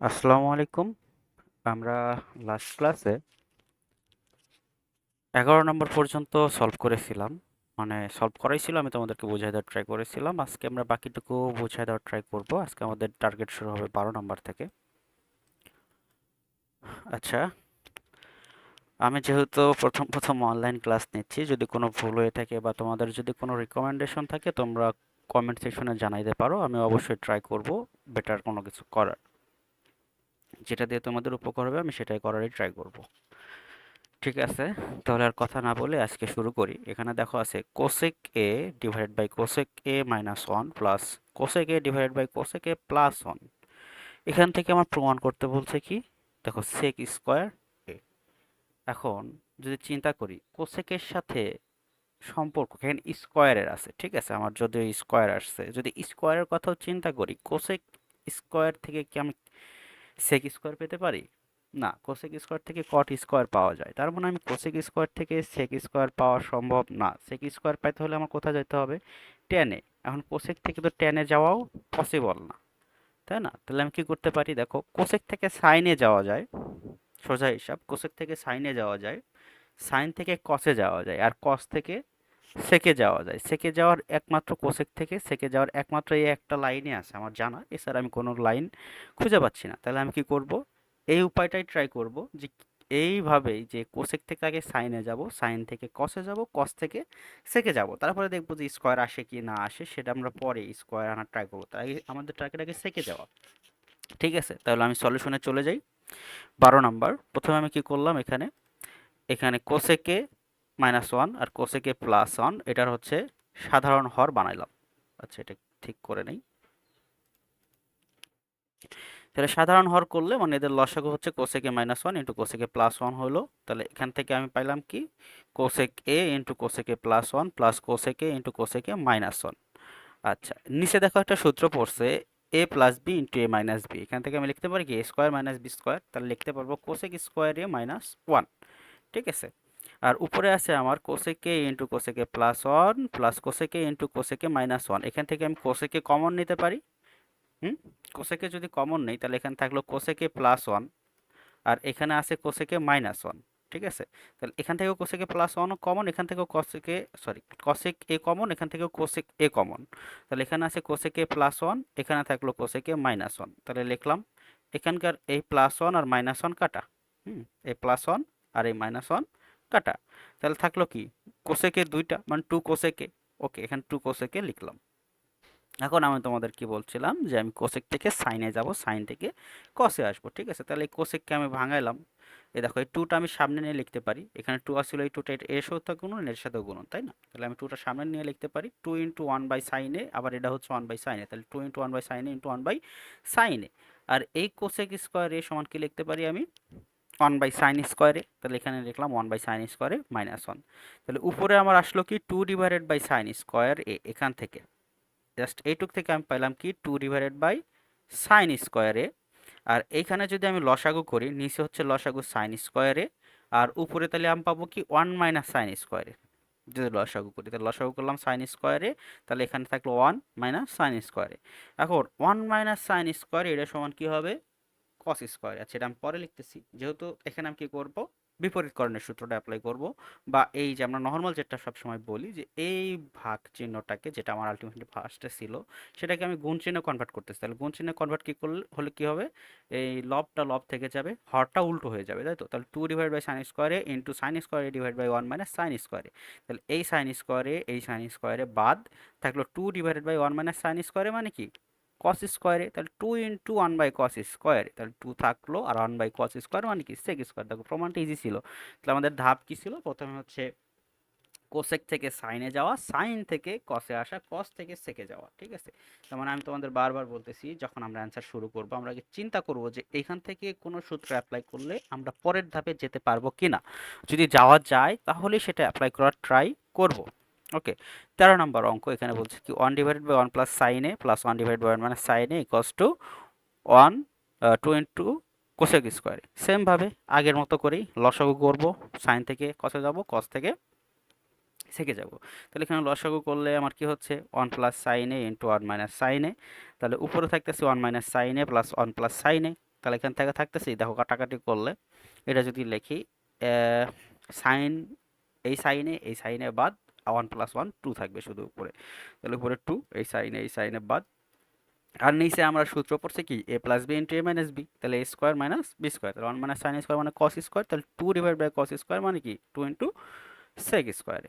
আসসালামু আলাইকুম। আমরা লাস্ট ক্লাসে 11 নম্বর পর্যন্ত সলভ করেছিলাম। মানে সলভ করাই ছিল, আমি তোমাদেরকে বোঝাই দেওয়ার ট্রাই করেছিলাম। আজকে আমরা বাকিটুকু বোঝাই দেওয়ার ট্রাই করব। আজকে আমাদের টার্গেট শুরু হবে 12 নম্বর থেকে। আচ্ছা, আমি যেহেতু প্রথম প্রথম অনলাইন ক্লাস নিচ্ছি, যদি কোনো ভুল হয়ে থাকে বা তোমাদের যদি কোনো রিকমেন্ডেশন থাকে তোমরা কমেন্ট সেকশনে জানাইতে পারো। আমি অবশ্যই ট্রাই করব বেটার কোনো কিছু করার। যেটা দিয়ে তোমাদের উপকার হবে আমি সেটাই করারই ট্রাই করব। ঠিক আছে, তাহলে আর কথা না বলে আজকে শুরু করি। এখানে দেখো আছে cosec A divided by cosec A minus one plus cosec A divided by cosec A plus one. এখান থেকে আমার প্রমাণ করতে বলছে কি, দেখো সেক স্কোয়ার এ। এখন যদি চিন্তা করি কোসেকের সাথে সম্পর্ক এখানে স্কোয়ারের আছে, ঠিক আছে, আমার যদি স্কোয়ার আসছে, যদি স্কোয়ারের কথাও চিন্তা করি, কোসেক স্কোয়ার থেকে কি আমি সেক স্কোয়ার পেতে পারি? না, কোসেক স্কোয়ার থেকে কট স্কোয়ার পাওয়া যায়। তার মানে আমি কোসেক স্কোয়ার থেকে সেক স্কোয়ার পাওয়া সম্ভব না। সেক স্কোয়ার পাইতে হলে আমার কোথায় যেতে হবে? টেনে। এখন কোসেক থেকে তো টেনে যাওয়াও পসিবল না, তাই না? তাহলে আমি কি করতে পারি, দেখো কোসেক থেকে সাইনে যাওয়া যায়। সোজা হিসাব, কোসেক থেকে সাইনে যাওয়া যায়, সাইন থেকে কসে যাওয়া যায়, আর কস থেকে সেকে যাওয়া যায়। সেকে যাওয়ার একমাত্র কোসেক থেকে সেকে যাওয়ার একমাত্র এই একটা লাইনে আছে আমার জানা, এছাড়া আমি কোনো লাইন খুঁজে পাচ্ছি না। তাহলে আমি কি করব, এই উপায়টাই ট্রাই করব যে এইভাবেই, যে কোসেক থেকে আগে সাইনে যাব, সাইন থেকে কসে যাব, কস থেকে সেকে যাব, তারপরে দেখবো যে স্কোয়ার আসে কি না আসে, সেটা আমরা পরে স্কোয়ার আনার ট্রাই করবো। তার আগে আমাদের টার্গেট আগে সেকে যাওয়া। ঠিক আছে, তাহলে আমি সলিউশনে চলে যাই। 12 নাম্বার, প্রথমে আমি কি করলাম, এখানে এখানে কোসেকে মাইনাস ওয়ান আর কোসেকে প্লাস ওয়ান এটার হচ্ছে সাধারণ হর বানাইলাম। আচ্ছা, এটা ঠিক করে নেই। তাহলে সাধারণ হর করলে মানে এদের লসাগু হচ্ছে cosec minus one into cosec plus one হলো। তাহলে এখান থেকে আমি পাইলাম কি, কোসেক এ into cosec plus one plus cosec into cosec A minus one. আচ্ছা, নিচে দেখো একটা সূত্র পড়ছে, এ plus B into A minus B. এখান থেকে আমি লিখতে পারি কি, এ স্কোয়ার মাইনাস বি স্কোয়ার। তাহলে লিখতে পারবো cosec square A minus one. ঠিক আছে, আর উপরে আছে আমার cosec into cosec plus one plus cosec into cosec A minus one. এখান থেকে আমি কোসেকে কমন নিতে পারি। হুম, কোসেকে যদি কমন নেই তাহলে এখানে থাকলো কোসেকে প্লাস ওয়ান, আর এখানে আছে কোসেকে মাইনাস ওয়ান। ঠিক আছে, তাহলে এখান থেকেও কোসেকে প্লাস ওয়ানও কমন, এখান থেকেও cosec, sorry, cosec a common, এখান থেকেও কোসেক এ কমন। তাহলে এখানে আছে কোসেকে প্লাস ওয়ান, এখানে থাকলো কোসেকে মাইনাস ওয়ান। তাহলে লিখলাম এখানকার এই প্লাস ওয়ান আর মাইনাস ওয়ান কাটা। এই প্লাস ওয়ান আর এই মাইনাস ওয়ান কাটা। তাহলে থাকলো কি, কোসেকে দুইটা, মানে টু কোসেকে। ওকে, এখানে টু কোসেকে লিখলাম। এখন আমি তোমাদের কি বলছিলাম, যে আমি কোসেক থেকে সাইনে যাব, সাইন থেকে কসে আসবো। ঠিক আছে, তাহলে এই কোসেককে আমি ভাঙাইলাম। এই দেখো এই টুটা আমি সামনে নিয়ে লিখতে পারি, এখানে টু আসছিল, এই টুটা এর সাথে গুণন, এর সাথে গুণন, তাই না? তাহলে আমি টুটা সামনে নিয়ে লিখতে পারি টু ইন্টু ওয়ান বাই সাইনে, আবার এটা হচ্ছে ওয়ান বাই সাইনে, তাহলে two into one by sine A into one by sine A. আর এই কোসেক স্কোয়ার এ সমান কি লিখতে পারি আমি, ওয়ান বাই সাইন স্কোয়ারে। তাহলে এখানে লিখলাম one by sine square A minus one. তাহলে উপরে আমার আসলো কি, two divided by sine square A. এখান থেকে জাস্ট এইটুক থেকে আমি পাইলাম কি, টু ডিভাইডেড বাই সাইন স্কোয়ারে। আর এইখানে যদি আমি লসাগু করি, নিচে হচ্ছে লসাগু সাইন স্কোয়ারে, আর উপরে তাহলে আমি পাবো কি, ওয়ান মাইনাস সাইন স্কোয়ারে। যদি লসাগু করি, তাহলে লসাগু করলাম সাইন স্কোয়ারে, তাহলে এখানে থাকলো ওয়ান মাইনাস সাইন স্কোয়ারে। এখন ওয়ান মাইনাস সাইন স্কোয়ার এটা সমান কি হবে, কস স্কোয়ার। আচ্ছা, এটা আমি পরে লিখতেছি, যেহেতু এখানে আমি কি করব, বিপরীতকরণের সূত্রটা অ্যাপ্লাই করব। বা এই যে আমরা নর্মাল যেটা সবসময় বলি, যে এই ভাগ চিহ্নটাকে, যেটা আমার আলটিমেটলি ফার্স্টে ছিল, সেটাকে আমি গুণ চিহ্নে কনভার্ট করতেছি। তাহলে গুণ চিহ্নে কনভার্ট কি করলে হলে কি হবে, এই লবটা লব থেকে যাবে, হরটা উল্টো হয়ে যাবে, তাই তো? তাহলে টু ডিভাইড বাই সাইন স্কোয়ারে ইন্টু সাইন স্কোয়ারে divide by one minus sine স্কোয়ারে। তাহলে এই সাইন স্কোয়ারে এই সাইন স্কোয়ারে বাদ থাকলো two divided by one minus sine স্কোয়ারে, মানে কি, কস স্কোয়ারে। তাহলে two into one by cos স্কোয়ারে, তাহলে টু থাকলো, আর ওয়ান বাই কস স্কোয়ার মানে কি, সেক স্কোয়ার। দেখো প্রমাণটা ইজি ছিল। তাহলে আমাদের ধাপ কি ছিল, প্রথমে হচ্ছে কোসেক থেকে সাইনে যাওয়া, সাইন থেকে কসে আসা, কস থেকে সেকে যাওয়া। ঠিক আছে, তার মানে আমি তোমাদের বারবার বলতেছি, যখন আমরা অ্যান্সার শুরু করব আমরা আগে চিন্তা করব যে এখান থেকে কোনো সূত্র অ্যাপ্লাই করলে আমরা পরের ধাপে যেতে পারবো কিনা। যদি যাওয়া যায় তাহলে সেটা অ্যাপ্লাই করার ট্রাই করব। ওকে, 13 নম্বর অঙ্ক এখানে বলছে কি, one divided by one plus sine A plus one divide by one মানে sine A equals to one, two into cosec square A. সেমভাবে আগের মতো করেই লসাগু করব, সাইন থেকে কসে যাব, কস থেকে সেকে যাব। তাহলে এখানে লসাগু করলে আমার কি হচ্ছে, one plus sine A into one minus sine A. তাহলে উপরে থাকতেছে one minus sine A plus one plus sine A. তাহলে এখান থেকে থাকতেছি, দেখো কাটাকাটি করলে এটা যদি লিখি সাইন, এই সাইনে বাদ 1 + 1 2 থাকবে শুধু উপরে, তাহলে উপরে 2, এই সাইনে বাদ। আর নিচে আমরা সূত্র পড়ছি কি a+b × a - b, তাহলে a square minus B square, তাহলে 1 - sin স্কোয়ার মানে cos স্কোয়ার, তাহলে 2/cos স্কোয়ার মানে কি 2 × sec স্কোয়ার,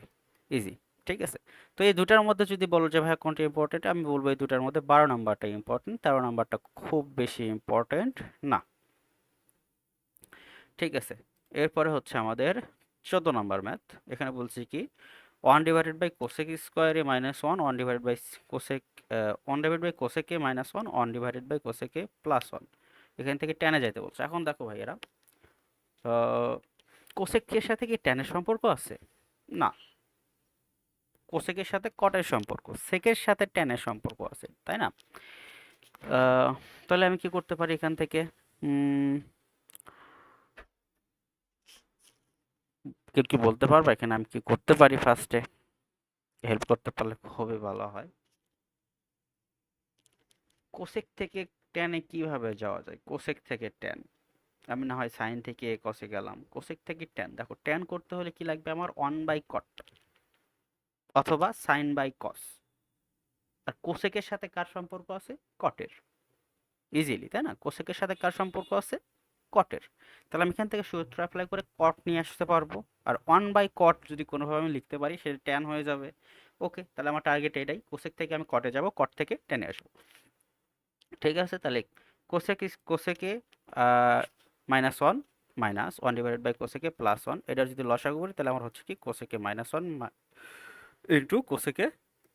ইজি। ঠিক আছে, তো এই দুটার মধ্যে যদি বলো যে ভাই কোনটা ইম্পর্টেন্ট, আমি বলবো এই দুটার মধ্যে 12 নাম্বারটা ইম্পর্টেন্ট, 13 নাম্বারটা খুব বেশি ইম্পর্টেন্ট না। ঠিক আছে, এরপরে হচ্ছে আমাদের 14 নাম্বার ম্যাথ। এখানে বলছি কি 1/cosec স্কোয়ার এ -1, 1/cosec 1/cosec এ -1, 1/cosec এ +1, এখান থেকে টেনে যাইতে বলছে। এখন দেখো ভাই এরা কোসেক এর সাথে কি ট্যানের সম্পর্ক আছে? না, কোসেকের সাথে কটের সম্পর্ক, সেকের সাথে ট্যানের সম্পর্ক আছে, তাই না? তাহলে আমি কি করতে পারি এখান থেকে? কেউ কি বলতে পারবে এখানে আমি কি করতে পারি? ফার্স্টে হেল্প করতে পারলে খুবই ভালো হয়। কোসেক থেকে ট্যানে কিভাবে যাওয়া যায়? কোসেক থেকে ট্যান, আমি না হয় সাইন থেকে কসে গেলাম, কোসেক থেকে ট্যান। দেখো ট্যান করতে হলে কি লাগবে আমার? 1/cot অথবা sin/cos। আর কোসেকের সাথে কার সম্পর্ক আছে? কটের। ইজিলি, তাই না? কোসেকের সাথে কার সম্পর্ক আছে? কটের। তাহলে আমি এখান থেকে সূত্র অ্যাপ্লাই করে কট নিয়ে আসতে পারবো। আর 1/cot যদি কোনোভাবে আমি লিখতে পারি সেটা ট্যান হয়ে যাবে। ওকে, তাহলে আমার টার্গেট এটাই, কোসেক থেকে আমি কটে যাব, কট থেকে টেনে আসবো। ঠিক আছে, তাহলে কোসেকে -1 মাইনাস 1/cosec +1, এটা যদি লসাগু করি তাহলে আমার হচ্ছে কি কোসেকে -1 ইন্টু কোসেকে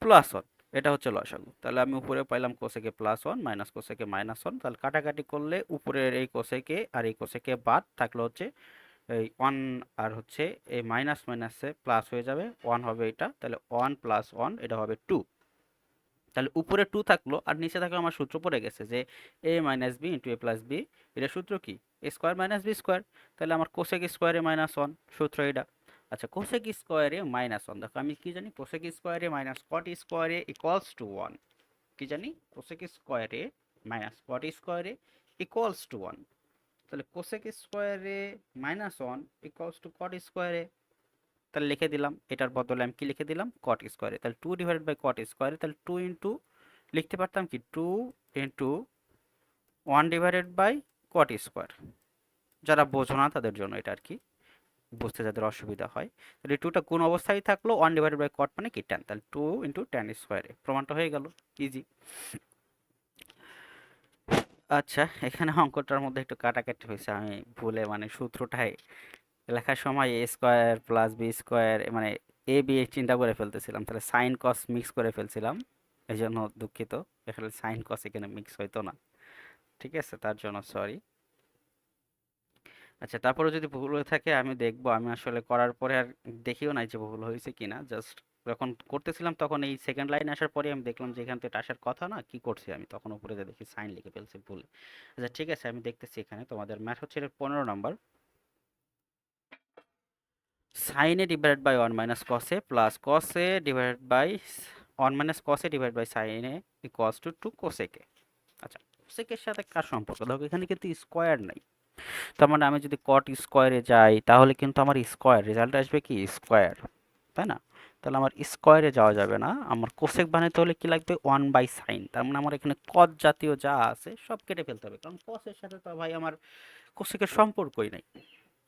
+1, এটা হচ্ছে লসাগু। তাহলে আমি উপরে পাইলাম কোসেকে +1 মাইনাস কোসেকে -1, তাহলে কাটাকাটি করলে উপরের এই কোসেকে আর এই কোসেকে বাদ থাকলে হচ্ছে এই 1, আর হচ্ছে এই মাইনাস মাইনাসে প্লাস হয়ে যাবে, 1 হবে এটা, তাহলে 1 + 1 এটা হবে 2। তাহলে উপরে 2 থাকলো আর নিচে থাকলো আমার সূত্র পড়ে গেছে যে a - b × a + b, এটা সূত্র কি a square minus B square. তাহলে আমার কোসেক স্কোয়ারে -1 সূত্র এটা। আচ্ছা, কোসেক স্কোয়ারে -1, দেখো আমি কি জানি? কোসেক স্কোয়ারে মাইনাস কট স্কোয়ারে ইকুয়ালস টু 1, কি জানি? কোসেক স্কোয়ারে মাইনাস কট স্কোয়ারে ইকুয়ালস টু 1, তাহলে কোসেক স্কোয়ারে -1 ইকুয়ালস টু কট স্কোয়ারে, তাহলে লিখে দিলাম, এটার বদলে আমি কি লিখে দিলাম? কট স্কোয়ারে, তাহলে 2/cot স্কোয়ারে, তাহলে 2 ইন্টু লিখতে পারতাম কি 2 ইন্টু 1/cot স্কোয়ার। যারা বোঝো না তাদের জন্য এটা আর কি, বুঝতে যাদের অসুবিধা হয়। তাহলে 2টা কোন অবস্থায় থাকলো? 1/cot মানে কি ট্যান, তাহলে 2 ইন্টু ট্যান স্কোয়ারে, প্রমাণটা হয়ে গেল, ইজি। আচ্ছা, এখানে অঙ্কটার মধ্যে একটু কাটাকাটি হয়েছে, আমি ভুলে মানে সূত্রটাই লেখার সময় এ স্কোয়ার প্লাস বি স্কোয়ার মানে এ বি চিন্তা করে ফেলতেছিলাম, তাহলে সাইন কস মিক্স করে ফেলছিলাম, এই জন্য দুঃখিত। এখানে সাইন কস এখানে মিক্স হইতো না, ঠিক আছে, তার জন্য সরি। আচ্ছা, তারপরে যদি ভুল হয়ে থাকে আমি দেখবো, আমি আসলে করার পরে আর দেখিও নাই যে ভুল হয়েছে কিনা, জাস্ট যখন করতেছিলাম তখন এই সেকেন্ড লাইন আসার পরে আমি দেখলাম যে এখান থেকে এটা আসার কথা না, কি করছি আমি, তখন উপরে যে দেখি সাইন লিখে ফেলছি ভুল। আচ্ছা ঠিক আছে, আমি দেখতেছি এখানে তোমাদের ম্যাথ হচ্ছে 15 নম্বর। sin a divided by 1 minus cos a plus cos a divided by 1 minus cos a divided by sin a equals to 2 cosec a। আচ্ছা, cosec এর সাথে কার সম্পর্ক? দেখো এখানে কিন্তু স্কোয়ার নাই, তার মানে আমি যদি cot স্কোয়ারে যাই তাহলে কিন্তু আমার স্কোয়ার রেজাল্ট আসবে কি স্কোয়ার, তাই না? তাহলে আমার স্কোয়ারে যাওয়া যাবে না, আমার কোসেক বানাইতে হলে কি লাগবে? 1/sin, তার মানে আমার এখানে cos জাতীয় যা আছে সব কেটে ফেলতে হবে, কারণ cos এর সাথে তো ভাই আমার কোসেকের সম্পর্কই নাই,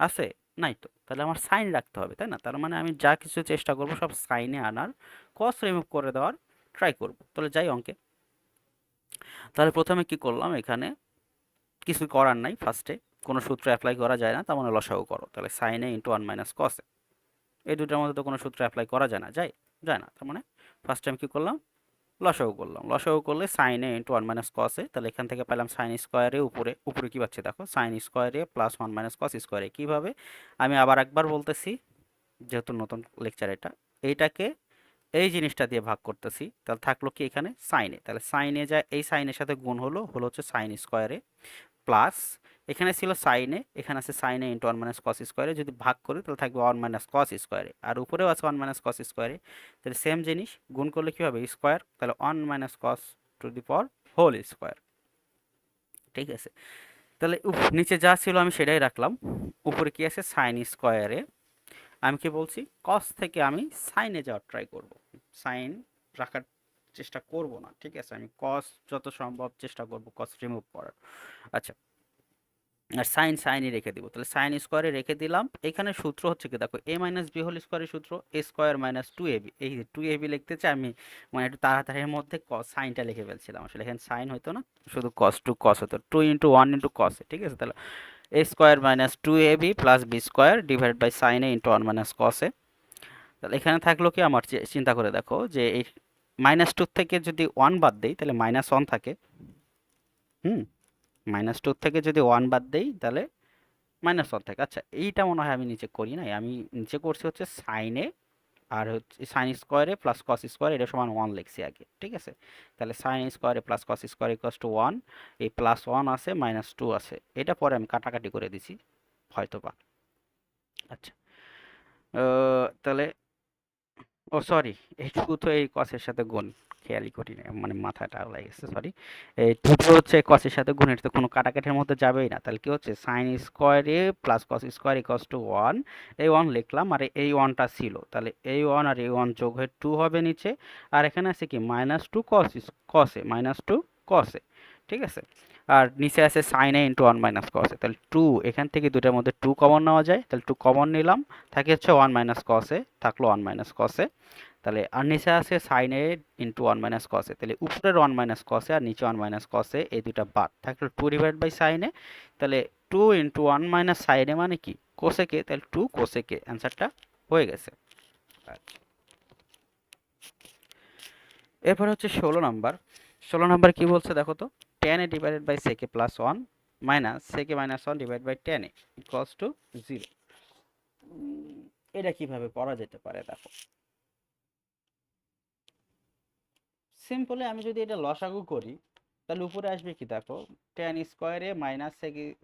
আছে? নাই তো, তাহলে আমার সাইন রাখতে হবে, তাই না? তার মানে আমি যা কিছু চেষ্টা করব সব সাইনে আনার, কস রিমুভ করে দেওয়ার ট্রাই করব। তাহলে যাই অঙ্কে, তাহলে প্রথমে কি করলাম? এখানে কিছু করার নাই, ফার্স্টে কোনো সূত্র অ্যাপ্লাই করা যায় না, তার মানে লসাগু করো, তাহলে sign A into 1 minus cos এ, এই দুটার মধ্যে তো কোনো সূত্র অ্যাপ্লাই করা যায় না, যায়? যায় না, তার মানে ফার্স্টে আমি কি করলাম? লসাগু করলাম, লসাগু করলে sign A into 1 minus cos A, তাহলে এখান থেকে পেলাম সাইন স্কোয়ারে, উপরে উপরে কি পাচ্ছি দেখো, সাইন স্কোয়ারে প্লাস 1 মাইনাস কস স্কোয়ারে। কীভাবে? আমি আবার একবার বলতেছি, যেহেতু নতুন লেকচার এটা, এইটাকে এই জিনিসটা দিয়ে ভাগ করতেছি, তাহলে থাকলো কি এখানে সাইনে, তাহলে সাইনে যায় এই সাইনের সাথে গুণ হলো হলো হচ্ছে সাইন স্কোয়ারে, প্লাস এখানে ছিল সাইনে, এখানে আছে সাইনে ইন্টু 1 মাইনাস কস স্কোয়ারে, যদি ভাগ করি তাহলে থাকবে 1 মাইনাস কস স্কোয়ারে, আর উপরেও আছে 1 মাইনাস কস স্কোয়ারে, তাহলে সেম জিনিস গুণ করলে কি হবে? স্কোয়ার, তাহলে 1 minus cos two the power whole square. ঠিক আছে, তাহলে নিচে যা ছিল আমি সেটাই রাখলাম। উপরে কি আছে, সাইন স্কোয়ারে আমি কি বলছি, কস থেকে আমি সাইনে যাওয়ার ট্রাই করব, সাইন রাখার চেষ্টা করব না, ঠিক আছে, আমি কস যত সম্ভব চেষ্টা করব কস রিমুভ করার। আচ্ছা, আর সাইন সাইনই রেখে দিব, তাহলে সাইন স্কোয়ারে রেখে দিলাম। এখানে সূত্র হচ্ছে কি দেখো, এ মাইনাস বি হোল স্কোয়ারের সূত্র এ স্কোয়ার মাইনাস টু এবি, এই যে টু এবি লিখতে চাই আমি, মানে একটু তাড়াতাড়ির মধ্যে সাইনটা লিখে ফেলছিলাম, আসলে এখানে সাইন হতো না, শুধু কস টু কস হতো, two into one into cos, ঠিক আছে। তাহলে A square minus two AB plus B square divide by sine A into one minus cos A. তাহলে এখানে থাকলো কি আমার, চিন্তা করে দেখো যে এই মাইনাস টু থেকে যদি ওয়ান বাদ দেই তাহলে মাইনাস ওয়ান থাকে। হুম, মাইনাস টু থেকে যদি ওয়ান বাদ দেই তাহলে মাইনাস ওয়ান থাকে। আচ্ছা, এইটা মনে হয় আমি নিচে করি নাই, আমি নিচে করছি হচ্ছে সাইনে, আর হচ্ছে সাইন স্কোয়ারে প্লাস কস স্কোয়ার এটা সমান ওয়ান লিখছি আগে, ঠিক আছে। তাহলে সাইন স্কোয়ারে plus cos square equals two one, এই প্লাস ওয়ান আছে মাইনাস টু আছে, এটা পরে আমি কাটাকাটি করে দিছি হয়তোবা। আচ্ছা, তাহলে ও সরি, এই টু তো এই কসের সাথে গুণ, খেয়ালই করি না, মানে মাথাটা আওলাই গেছে, সরি। এই টু তো হচ্ছে কসের সাথে গুণ, এটা তো কোনো কাটাকাটির মধ্যে যাবেই না, তাহলে কি হচ্ছে সাইন স্কোয়ারে plus cos square equals two one, এই ওয়ান লিখলাম, আর এই ওয়ানটা ছিল, তাহলে এই ওয়ান আর এই ওয়ান যোগ হয়ে টু হবে নিচে, আর এখানে আছে কি মাইনাস টু কসে মাইনাস টু কসে, ঠিক আছে। আর নিচে আছে sign A into one minus কসে, তাহলে টু এখান থেকে দুটার মধ্যে টু কমন নেওয়া যায়, তাহলে টু কমন নিলাম, থাকে হচ্ছে ওয়ান মাইনাস কসে, থাকলো ওয়ান মাইনাস কসে। তাহলে আর নিচে আছে sign A into one minus কসে, তাহলে উপরের ওয়ান মাইনাস কসে আর নিচে ওয়ান মাইনাস কসে এই দুটা বাদ, থাকলো two divide by sine A, তাহলে two into one minus sine A মানে কি কোসেকে, তাহলে টু কোসেকে, অ্যান্সারটা হয়ে গেছে। আচ্ছা, এরপর হচ্ছে 16 নাম্বার। 16 নাম্বার কি বলছে দেখো তো, tan A divided by sec A plus one minus sec A minus one divide by tan A equals to zero. এটা কিভাবে করা যেতে পারে দেখো, সিম্পলি আমি যদি এটা লসাগু করি তাহলে উপরে আসবে কি দেখো, টেন স্কোয়ারে মাইনাস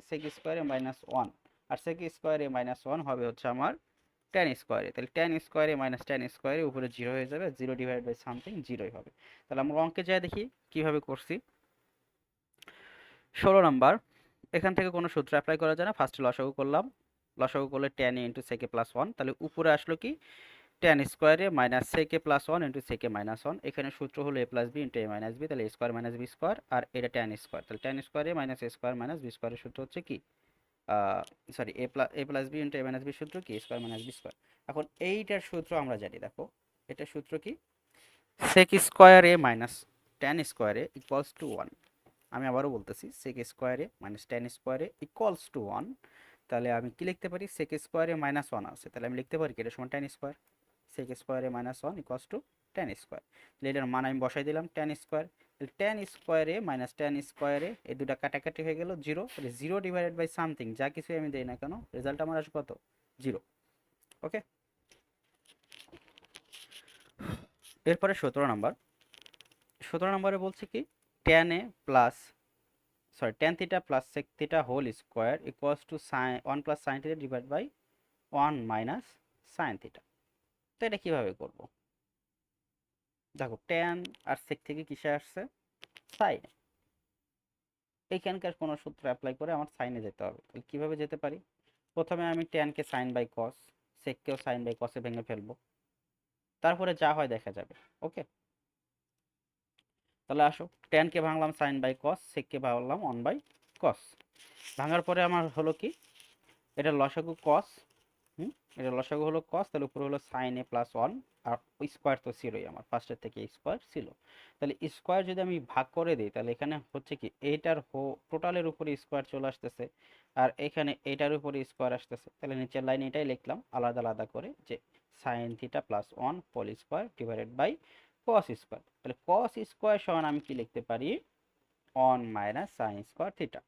সেক স্কোয়ারে মাইনাস ওয়ান, আর সেক স্কোয়ারে মাইনাস ওয়ান হবে হচ্ছে আমার টেন স্কোয়ারে, তাহলে টেন স্কোয়ারে মাইনাস টেন স্কোয়ারে উপরে জিরো হয়ে যাবে, জিরো ডিভাইড বাই সামথিং জিরোই হবে। তাহলে আমরা অঙ্কে যাই দেখি কিভাবে করছি। 16 নাম্বার, এখান থেকে কোনো সূত্র অ্যাপ্লাই করা যায় না, ফার্স্টে লসাগু করলাম, লসাগু করলে টেন ইন্টু সেকে প্লাস ওয়ান, তাহলে উপরে আসলো কি টেন স্কোয়ারে মাইনাস সেকে প্লাস ওয়ান ইন্টু সেকে মাইনাস ওয়ান, এখানে সূত্র হলো এ plus B into A minus B, তাহলে A square minus B square, আর এটা টেন স্কোয়ার, তাহলে টেন স্কোয়ারে মাইনাস এ স্কোয়ার মাইনাস বি স্কোয়ারের সূত্র হচ্ছে কি, sorry A plus B into A minus B সূত্র কি স্কোয়ার মাইনাস বি স্কোয়ার। এখন এইটার সূত্র আমরা জানি দেখো, এটার সূত্র কি, সেক স্কোয়ারে মাইনাস টেন স্কোয়ারে ইকুয়ালস টু ওয়ান, আমি আবারও বলতেছি সেক স্কোয়ারে মাইনাস টেন স্কোয়ারে ইকুয়ালস টু ওয়ান, তাহলে আমি কি লিখতে পারি, সেক স্কোয়ারে মাইনাস ওয়ান আছে, তাহলে আমি লিখতে পারি কি এটা সমান টেন স্কোয়ার, সেক স্কোয়ারে minus one equals to tan square, তাহলে এটার মান আমি বসাই দিলাম টেন স্কোয়ার, তাহলে টেন স্কোয়ারে মাইনাস টেন স্কোয়ারে এই দুটা কাটাকাটি হয়ে গেল জিরো, তাহলে জিরো ডিভাইডেড বাই সামথিং যা কিছু আমি দেই না কেন রেজাল্ট আমার আসবে কত, জিরো। ওকে, এরপরে 17 নাম্বার, 17 নাম্বারে বলছে কি tan A plus tan theta plus sec theta whole square equals to sine one plus sine theta divide by one minus sine theta. তো এটা কীভাবে করবো দেখো, ট্যান আর সেক থেকে কিসে আসছে, সাইনে, এইখানকার কোনো সূত্র অ্যাপ্লাই করে আমার সাইনে যেতে হবে, তাহলে কীভাবে যেতে পারি, প্রথমে আমি ট্যানকে সাইন বাই কস, সেককেও সাইন বাই কসে ভেঙে ফেলবো, তারপরে যা হয় দেখা যাবে। ওকে, তাহলে আসো, ট্যানকে ভাঙলাম সাইন বাই কস, সেককে ভাঙলাম ওয়ান বাই কস, ভাঙার পরে আমার হলো কি, এটা লসাগু কস, এটা লসাগু হলো কস, তাহলে উপরে হলো sign A plus one, R square তো ছিলই আমার ফার্স্টের থেকে স্কোয়ার ছিল, তাহলে স্কোয়ার যদি আমি ভাগ করে দিই তাহলে এখানে হচ্ছে কি এইটার টোটালের উপরে স্কোয়ার চলে আসতেছে, আর এখানে এইটার উপরে স্কোয়ার আসতেছে, তাহলে নিচের লাইন এটাই লিখলাম আলাদা আলাদা করে যে sine theta plus one whole square divided by cos square, তাহলে কস স্কোয়ার সমান আমি কি লিখতে পারি, one minus sine square theta,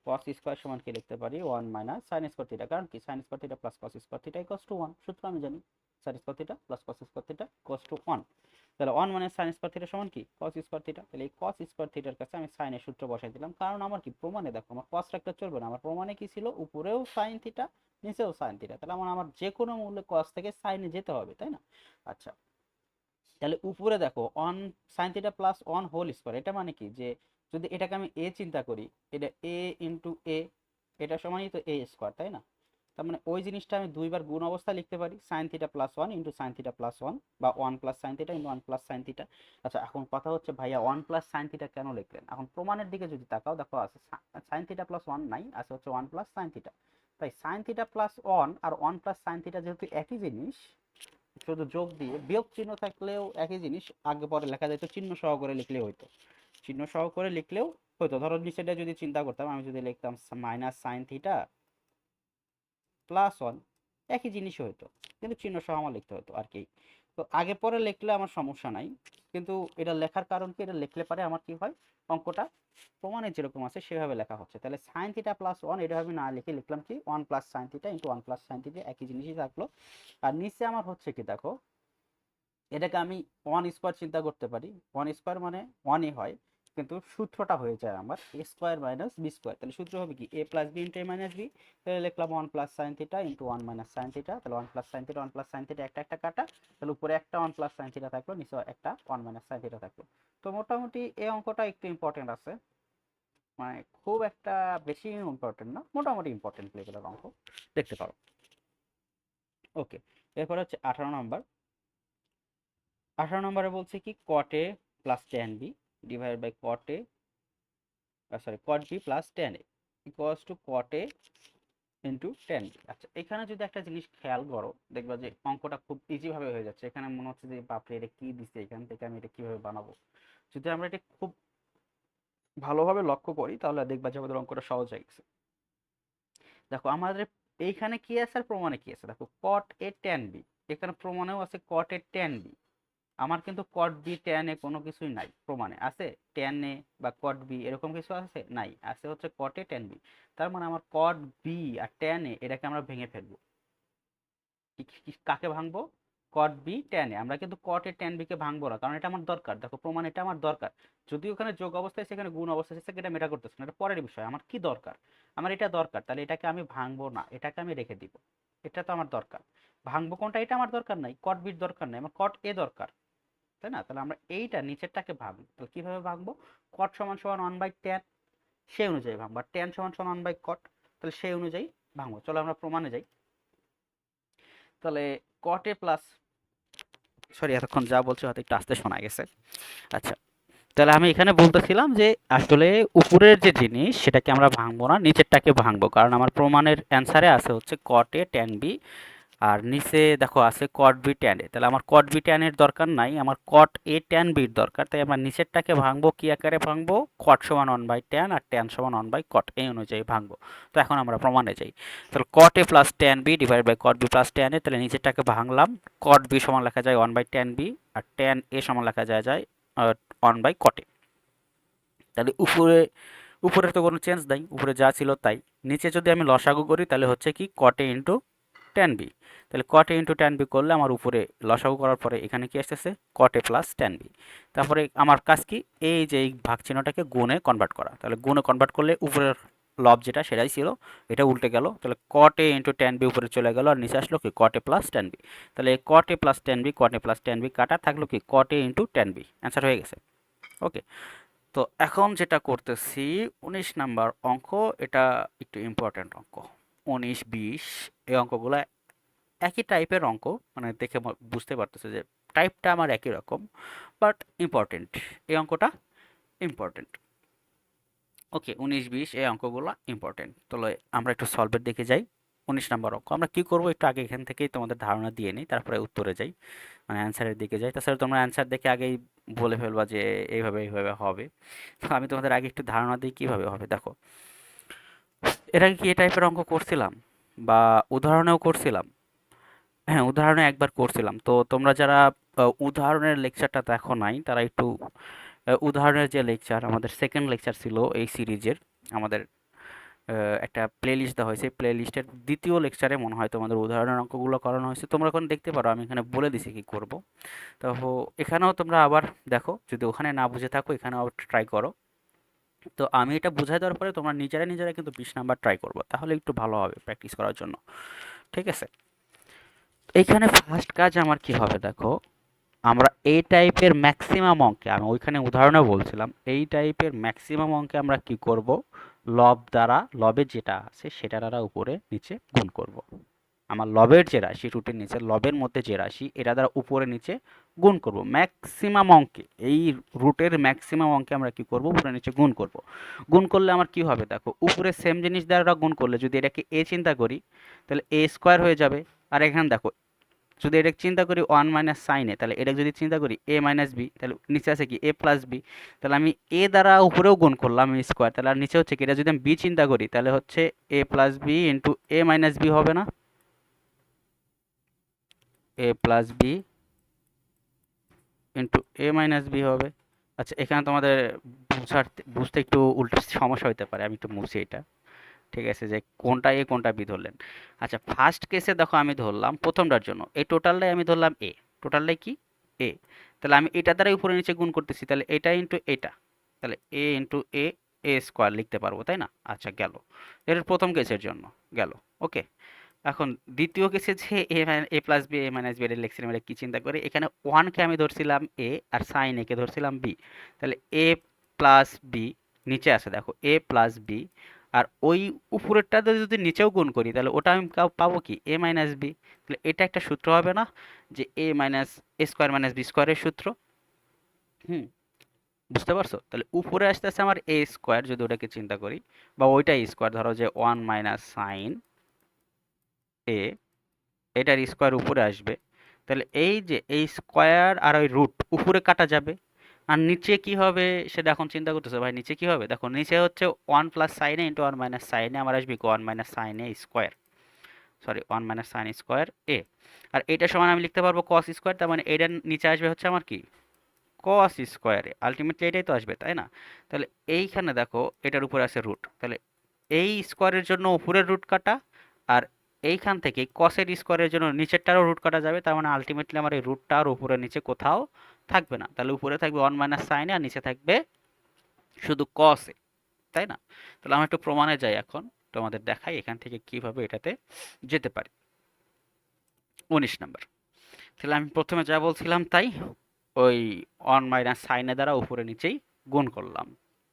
cos square সমান কি লিখতে পারি, 1 মাইনাস sin স্কয়ার থিটা, কারণ কি sin square theta plus cos square theta equals to 1, সূত্র আমি জানি sin square theta plus cos square theta equals to 1, তাহলে 1 মাইনাস sin স্কয়ার থিটা সমান কি cos স্কয়ার থিটা, তাহলে এই cos স্কয়ার থিটার কাছে আমি sin এর সূত্র বসাই দিলাম, কারণ আমার কি প্রমাণে দেখো আমার cos রাখতে চলবে না, আমার প্রমাণে কি ছিল উপরেও sin থিটা নিচেও sin থিটা, তাহলে আমার যে কোনো মূল্যে cos থেকে sin এ যেতে হবে, তাই না। আচ্ছা, তাহলে উপরে দেখো 1 sin theta plus 1 whole square, এটা মানে কি যে যদি এটাকে আমি এ চিন্তা করি, এটা এ ইন্টু এ, এটা সমানই তো এ স্কোয়ার, তাই না? তার মানে ওই জিনিসটা আমি দুইবার গুণ অবস্থায় লিখতে পারি, sine theta plus one into sine theta plus one, বা one plus sine theta into one plus sine theta. আচ্ছা, এখন কথা হচ্ছে ভাইয়া ওয়ান প্লাস সাইন থিটা কেন লিখলেন? এখন প্রমাণের দিকে যদি তাকাও, দেখো আছে সাইন থিটা প্লাস ওয়ান নাই, আছে হচ্ছে ওয়ান প্লাস সাইন থিটা। তাই সাইন থিটা প্লাস ওয়ান আর ওয়ান প্লাস সাইন থিটা যেহেতু একই জিনিস, শুধু যোগ দিয়ে বিয়োগ চিহ্ন থাকলেও একই জিনিস, আগে পরে লেখা যেত, চিহ্ন সহকারে লিখলেও হইতো, চিহ্ন সহকারে লিখলেও হইতো। ধরো নিচেটা যদি চিন্তা করতাম, আমি যদি লিখতাম minus sine theta plus one, একই জিনিসই হইতো, কিন্তু চিহ্ন সহ আমার লিখতে হতো আর কি। তো আগে পরে লিখলে আমার সমস্যা নাই, কিন্তু এটা লেখার কারণ কি, এটা লিখলে পারে আমার কি হয়, অঙ্কটা প্রমাণে যেরকম আছে সেভাবে লেখা হচ্ছে। তাহলে সাইন থিটা প্লাস ওয়ান এটাভাবে না লিখে লিখলাম কি one plus sine theta into one plus sine theta, একই জিনিসই থাকলো। আর নিচে আমার হচ্ছে কি দেখো, এটাকে আমি ওয়ান স্কোয়ার চিন্তা করতে পারি, ওয়ান স্কোয়ার মানে ওয়ানই হয়, কিন্তু সূত্রটা হয়ে যায় আমার A square minus B square. তাহলে সূত্র হবে কি A plus B into A minus B. তাহলে লিখলাম one plus sine theta into one minus sine theta. তাহলে one plus sine theta, one plus sine theta একটা একটা কাটা, তাহলে উপরে একটা ওয়ান প্লাস সাইন থিটা থাকলো, নিচে একটা ওয়ান মাইনাস সাইন থিটা থাকলো। তো মোটামুটি এই অঙ্কটা একটু ইম্পর্টেন্ট আছে, মানে খুব একটা বেশি ইম্পর্টেন্ট না, মোটামুটি ইম্পর্টেন্ট লেভেলের অঙ্ক, দেখতে পারো। ওকে, এরপর হচ্ছে 18 নম্বর। 18 নম্বরে বলছে কি cot A plus tan B divide by cot A, sorry cot B plus tan A equals to cot A into tan B. আচ্ছা, এখানে যদি একটা জিনিস খেয়াল করো, দেখবা যে অঙ্কটা খুব ইজি ভাবে হয়ে যাচ্ছে। এখানে মনে হচ্ছে যে বাপরে এটা কি দিচ্ছে, এখান থেকে আমি এটা কিভাবে বানাবো। যদি আমরা এটা খুব ভালোভাবে লক্ষ্য করি তাহলে দেখবা যে আমাদের অঙ্কটা সহজ হয়ে গেছে। দেখো আমাদের এইখানে কি আছে আর প্রমাণে কি আছে, দেখো কট এ টেন বি, এখানে প্রমাণেও আছে কট এ টেন বি। আমার কিন্তু কট বি ট্যান এ কোনো কিছুই নাই, প্রমাণে আছে ট্যান এ বা কট বি এরকম কিছু আছে নাই, আছে হচ্ছে কট এ ট্যান বি। তার মানে আমার কট বি আর ট্যান এ এটাকে আমরা ভেঙে ফেলবো। কাকে ভাঙবো? Cot B tan A. আমরা কিন্তু কট এ ট্যান বি কে ভাঙবো না, কারণ এটা আমার দরকার। দেখো প্রমাণ এটা আমার দরকার, যদি ওখানে যোগ অবস্থায় সেখানে গুণ অবস্থায় সেটা এটা মেটা করতেছে না, এটা পরের বিষয়। আমার কি দরকার? আমার এটা দরকার, তাহলে এটাকে আমি ভাঙবো না, এটাকে আমি রেখে দিব। এটা তো আমার দরকার। ভাঙবো কোনটা, এটা আমার দরকার নাই, কট বির দরকার নাই, আমার কট এ দরকার, তাই না? তাহলে আমরা এইটা নিচেরটাকে ভাঙবো। তাহলে কিভাবে ভাঙবো? কট সমান সমান ওয়ান বাই টেন, সেই অনুযায়ী ভাঙবো। আর টেন সমান সমান ওয়ান বাই কট, তাহলে সেই অনুযায়ী ভাঙবো। চলো আমরা প্রমাণে যাই। তাহলে কট এ প্লাস, সরি এতক্ষণ যা বলছি হয়তো একটু আস্তে শোনা গেছে। আচ্ছা, তাহলে আমি এখানে বলতেছিলাম যে আসলে উপরের যে জিনিস সেটাকে আমরা ভাঙবো না, নিচেরটাকে ভাঙবো, কারণ আমার প্রমাণের অ্যান্সারে আছে হচ্ছে কট এ ট্যান বি, আর নিচে দেখো আছে কট বি ট্যান এ। তাহলে আমার কট বি ট্যান এর দরকার নাই, আমার কট এ ট্যান বির দরকার। তাই আমরা নিচেরটাকে ভাঙবো কি আকারে ভাঙবো, কট সমান ওয়ান বাই ট্যান আর ট্যান সমান ওয়ান বাই কট, এই অনুযায়ী ভাঙবো। তো এখন আমরা প্রমাণে যাই। তাহলে cot A plus tan B divide by cot B plus tan A, তাহলে নিচেরটাকে ভাঙলাম, কট বি সমান লেখা যায় ওয়ান বাই ট্যান বি, আর ট্যান এ সমান লেখা যায় ওয়ান বাই কট এ। তাহলে উপরে তো কোনো চেঞ্জ নাই, উপরে যা ছিল তাই। নিচে যদি আমি লসাগু করি তাহলে হচ্ছে কি cot A into tan B. তাহলে cot A into tan B করলে আমার উপরে লসাগু করার পরে এখানে কি আসতেছে, কট এ প্লাস ট্যান বি। তারপরে আমার কাজ কি, এই যে এই ভাগ চিহ্নটাকে গুণে কনভার্ট করা। তাহলে গুণে কনভার্ট করলে উপরের লব যেটা সেটাই ছিল, এটা উল্টে গেল। তাহলে cot A into tan B উপরে চলে গেল, আর নিচে আসলো কি cot A plus tan B. তাহলে cot A plus tan B, caught A plus tan B কাটা থাকলো কি cot A into tan B, answer হয়ে গেছে। ওকে, তো এখন যেটা করতেছি 19 নাম্বার অঙ্ক, এটা একটু ইম্পর্ট্যান্ট অঙ্ক। 19, 20 এই অঙ্কগুলো একই টাইপের অঙ্ক, মানে দেখে বুঝতে পারতেছে যে টাইপটা আমার একই রকম, বাট ইম্পর্টেন্ট। এই অঙ্কটা ইম্পর্টেন্ট। ওকে, 19, 20 এই অঙ্কগুলো ইম্পর্টেন্ট। তাহলে আমরা একটু সলভের দিকে যাই। 19 নাম্বার অঙ্ক আমরা কি করব, একটু আগে এখান থেকেই তোমাদের ধারণা দিয়ে নিই, তারপরে উত্তরে যাই, মানে অ্যান্সারের দিকে যাই। তাছাড়া তোমরা অ্যান্সার দেখে আগেই বলে ফেলবা যে এইভাবে এইভাবে হবে। তো আমি তোমাদের আগে একটু ধারণা দিই কীভাবে হবে। দেখো, এর আগে কি এই টাইপের অঙ্ক করছিলাম বা উদাহরণেও করছিলাম? হ্যাঁ, উদাহরণে একবার করছিলাম। তো তোমরা যারা উদাহরণের লেকচারটা দেখো নাই তারা একটু উদাহরণের যে লেকচার, আমাদের সেকেন্ড লেকচার ছিল এই সিরিজের, আমাদের একটা প্লে লিস্ট দেওয়া হয়েছে, প্লে লিস্টের দ্বিতীয় লেকচারে মনে হয় তোমাদের উদাহরণের অঙ্কগুলো করানো হয়েছে। তোমরা এখন দেখতে পারো আমি এখানে বলে দিছি কি করব। তো এখানেও তোমরা আবার দেখো, যদি ওখানে না বুঝে থাকো এখানে আবার ট্রাই করো। তো আমি এটা বুঝাই দেওয়ার পরে তোমরা নিজেরা নিজেরা কিন্তু 20 নাম্বার ট্রাই করবো, তাহলে একটু ভালো হবে প্র্যাকটিস করার জন্য। ঠিক আছে, এইখানে ফার্স্ট কাজ আমার কি হবে দেখো, আমরা এই টাইপের ম্যাক্সিমাম অঙ্কে, আমি ওইখানে উদাহরণে বলছিলাম, এই টাইপের ম্যাক্সিমাম অঙ্কে আমরা কি করব, লব দ্বারা, লবে যেটা আছে সেটা দ্বারা উপরে নিচে গুণ করব। আমার লবের যে রাশি, রুটের নিচে লবের মধ্যে যে রাশি, এটা দ্বারা উপরে নিচে গুণ করব ম্যাক্সিমাম অঙ্কে। এই রুটের ম্যাক্সিমাম অঙ্কে আমরা কি করব, উপরে নিচে গুণ করব। গুণ করলে আমার কি হবে দেখো, উপরে সেম জিনিস দ্বারা গুণ করলে যদি এটাকে এ চিন্তা করি তাহলে এ স্কোয়ার হয়ে যাবে। আর এখানে দেখো, যদি এটা চিন্তা করি ওয়ান মাইনাস সাইন এ, তাহলে এটা যদি চিন্তা করি এ মাইনাস বি, তাহলে নিচে আছে কি এ প্লাস বি। তাহলে আমি এ দ্বারা উপরেও গুণ করলাম স্কোয়ার, তাহলে আর নিচে হচ্ছে কি, এটা যদি আমি বি চিন্তা করি তাহলে হচ্ছে এ plus B into A minus B হবে না, এ plus B into A minus B হবে। আচ্ছা, এখানে তোমাদের বুঝতে একটু উল্টো সমস্যা হতে পারে, আমি একটু মুছি এটা। ঠিক আছে, যে কোনটা এ কোনটা বি ধরলেন। আচ্ছা, ফার্স্ট কেসে দেখো আমি ধরলাম প্রথমটার জন্য এই টোটালটাই আমি ধরলাম এ, টোটালটাই কি এ। তাহলে আমি এটা দ্বারাই উপরে নিচে গুণ করতেছি, তাহলে এটা ইন্টু এটা, তাহলে এ ইন্টু এ, এ স্কোয়ার লিখতে পারবো, তাই না? আচ্ছা, গেল। এটা প্রথম কেসের জন্য গেল। ওকে, এখন দ্বিতীয় কেসে যে A plus B A minus B, এটা লিখছিলাম, এটা কি চিন্তা করে, এখানে ওয়ানকে আমি ধরছিলাম এ আর সাইন একে ধরছিলাম বি। তাহলে এ প্লাস বি, নিচে আছে দেখো এ প্লাস বি, আর ওই উপরেরটাতে যদি নিচেও গুণ করি তাহলে ওটা আমি পাবো কি এ মাইনাস বি। তাহলে এটা একটা সূত্র হবে না, যে এ মাইনাস এ স্কোয়ার মাইনাস বি স্কোয়ারের সূত্র। হুম, বুঝতে পারছো? তাহলে উপরে আসতে আসতে আমার এ স্কোয়ার, যদি ওটাকে চিন্তা করি, বা ওইটা স্কোয়ার ধরো যে ওয়ান মাইনাস সাইন এ, এটার স্কোয়ার উপরে আসবে। তাহলে এই যে এই স্কোয়ার আর ওই রুট উপরে কাটা যাবে, আর নিচে কি হবে সেটা এখন চিন্তা করতেছে ভাই, নিচে কি হবে দেখো, নিচে হচ্ছে one plus sine A into one minus sine A, আমার আসবে one minus sine A square, sorry one minus sine square A. আর এটা সমান আমি লিখতে পারবো কস স্কোয়ার, তার মানে এটার নিচে আসবে হচ্ছে আমার কি কস স্কোয়ারে, আলটিমেটলি এটাই তো আসবে, তাই না? তাহলে এইখানে দেখো এটার উপরে আছে রুট, তাহলে এই স্কোয়ারের জন্য উপরের রুট কাটা, আর এইখান থেকে কসের স্কোয়ারের জন্য নিচেরটারও রুট কাটা যাবে, তার মানে আলটিমেটলি আমার এই রুটটা আর উপরে নিচে কোথাও থাকবে না। তাহলে উপরে থাকবে ওয়ান মাইনাস সাইনে, আর নিচে থাকবে শুধু কসে, তাই না? তাহলে আমরা একটু প্রমাণে যাই এখন, তোমাদের দেখাই এখান থেকে কিভাবে এটাতে যেতে পারি। 19 নাম্বার, তাহলে আমি প্রথমে যা বলছিলাম তাই, ওই ওয়ান মাইনাস সাইনের দ্বারা উপরে নিচেই গুণ করলাম।